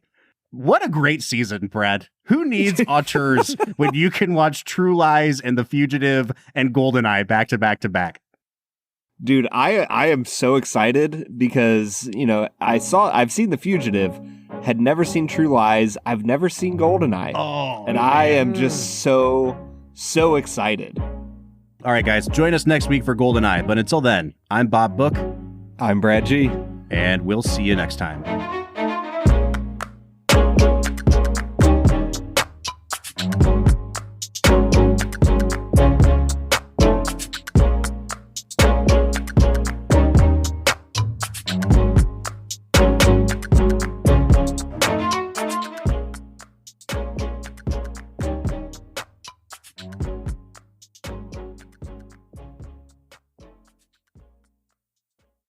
What a great season, Brad. Who needs auteurs when you can watch True Lies and The Fugitive and GoldenEye back to back to back? Dude, I am so excited because, I've seen The Fugitive, had never seen True Lies, I've never seen GoldenEye. And I am just so excited. All right, guys, join us next week for GoldenEye. But until then, I'm Bob Book. I'm Brad G. And we'll see you next time.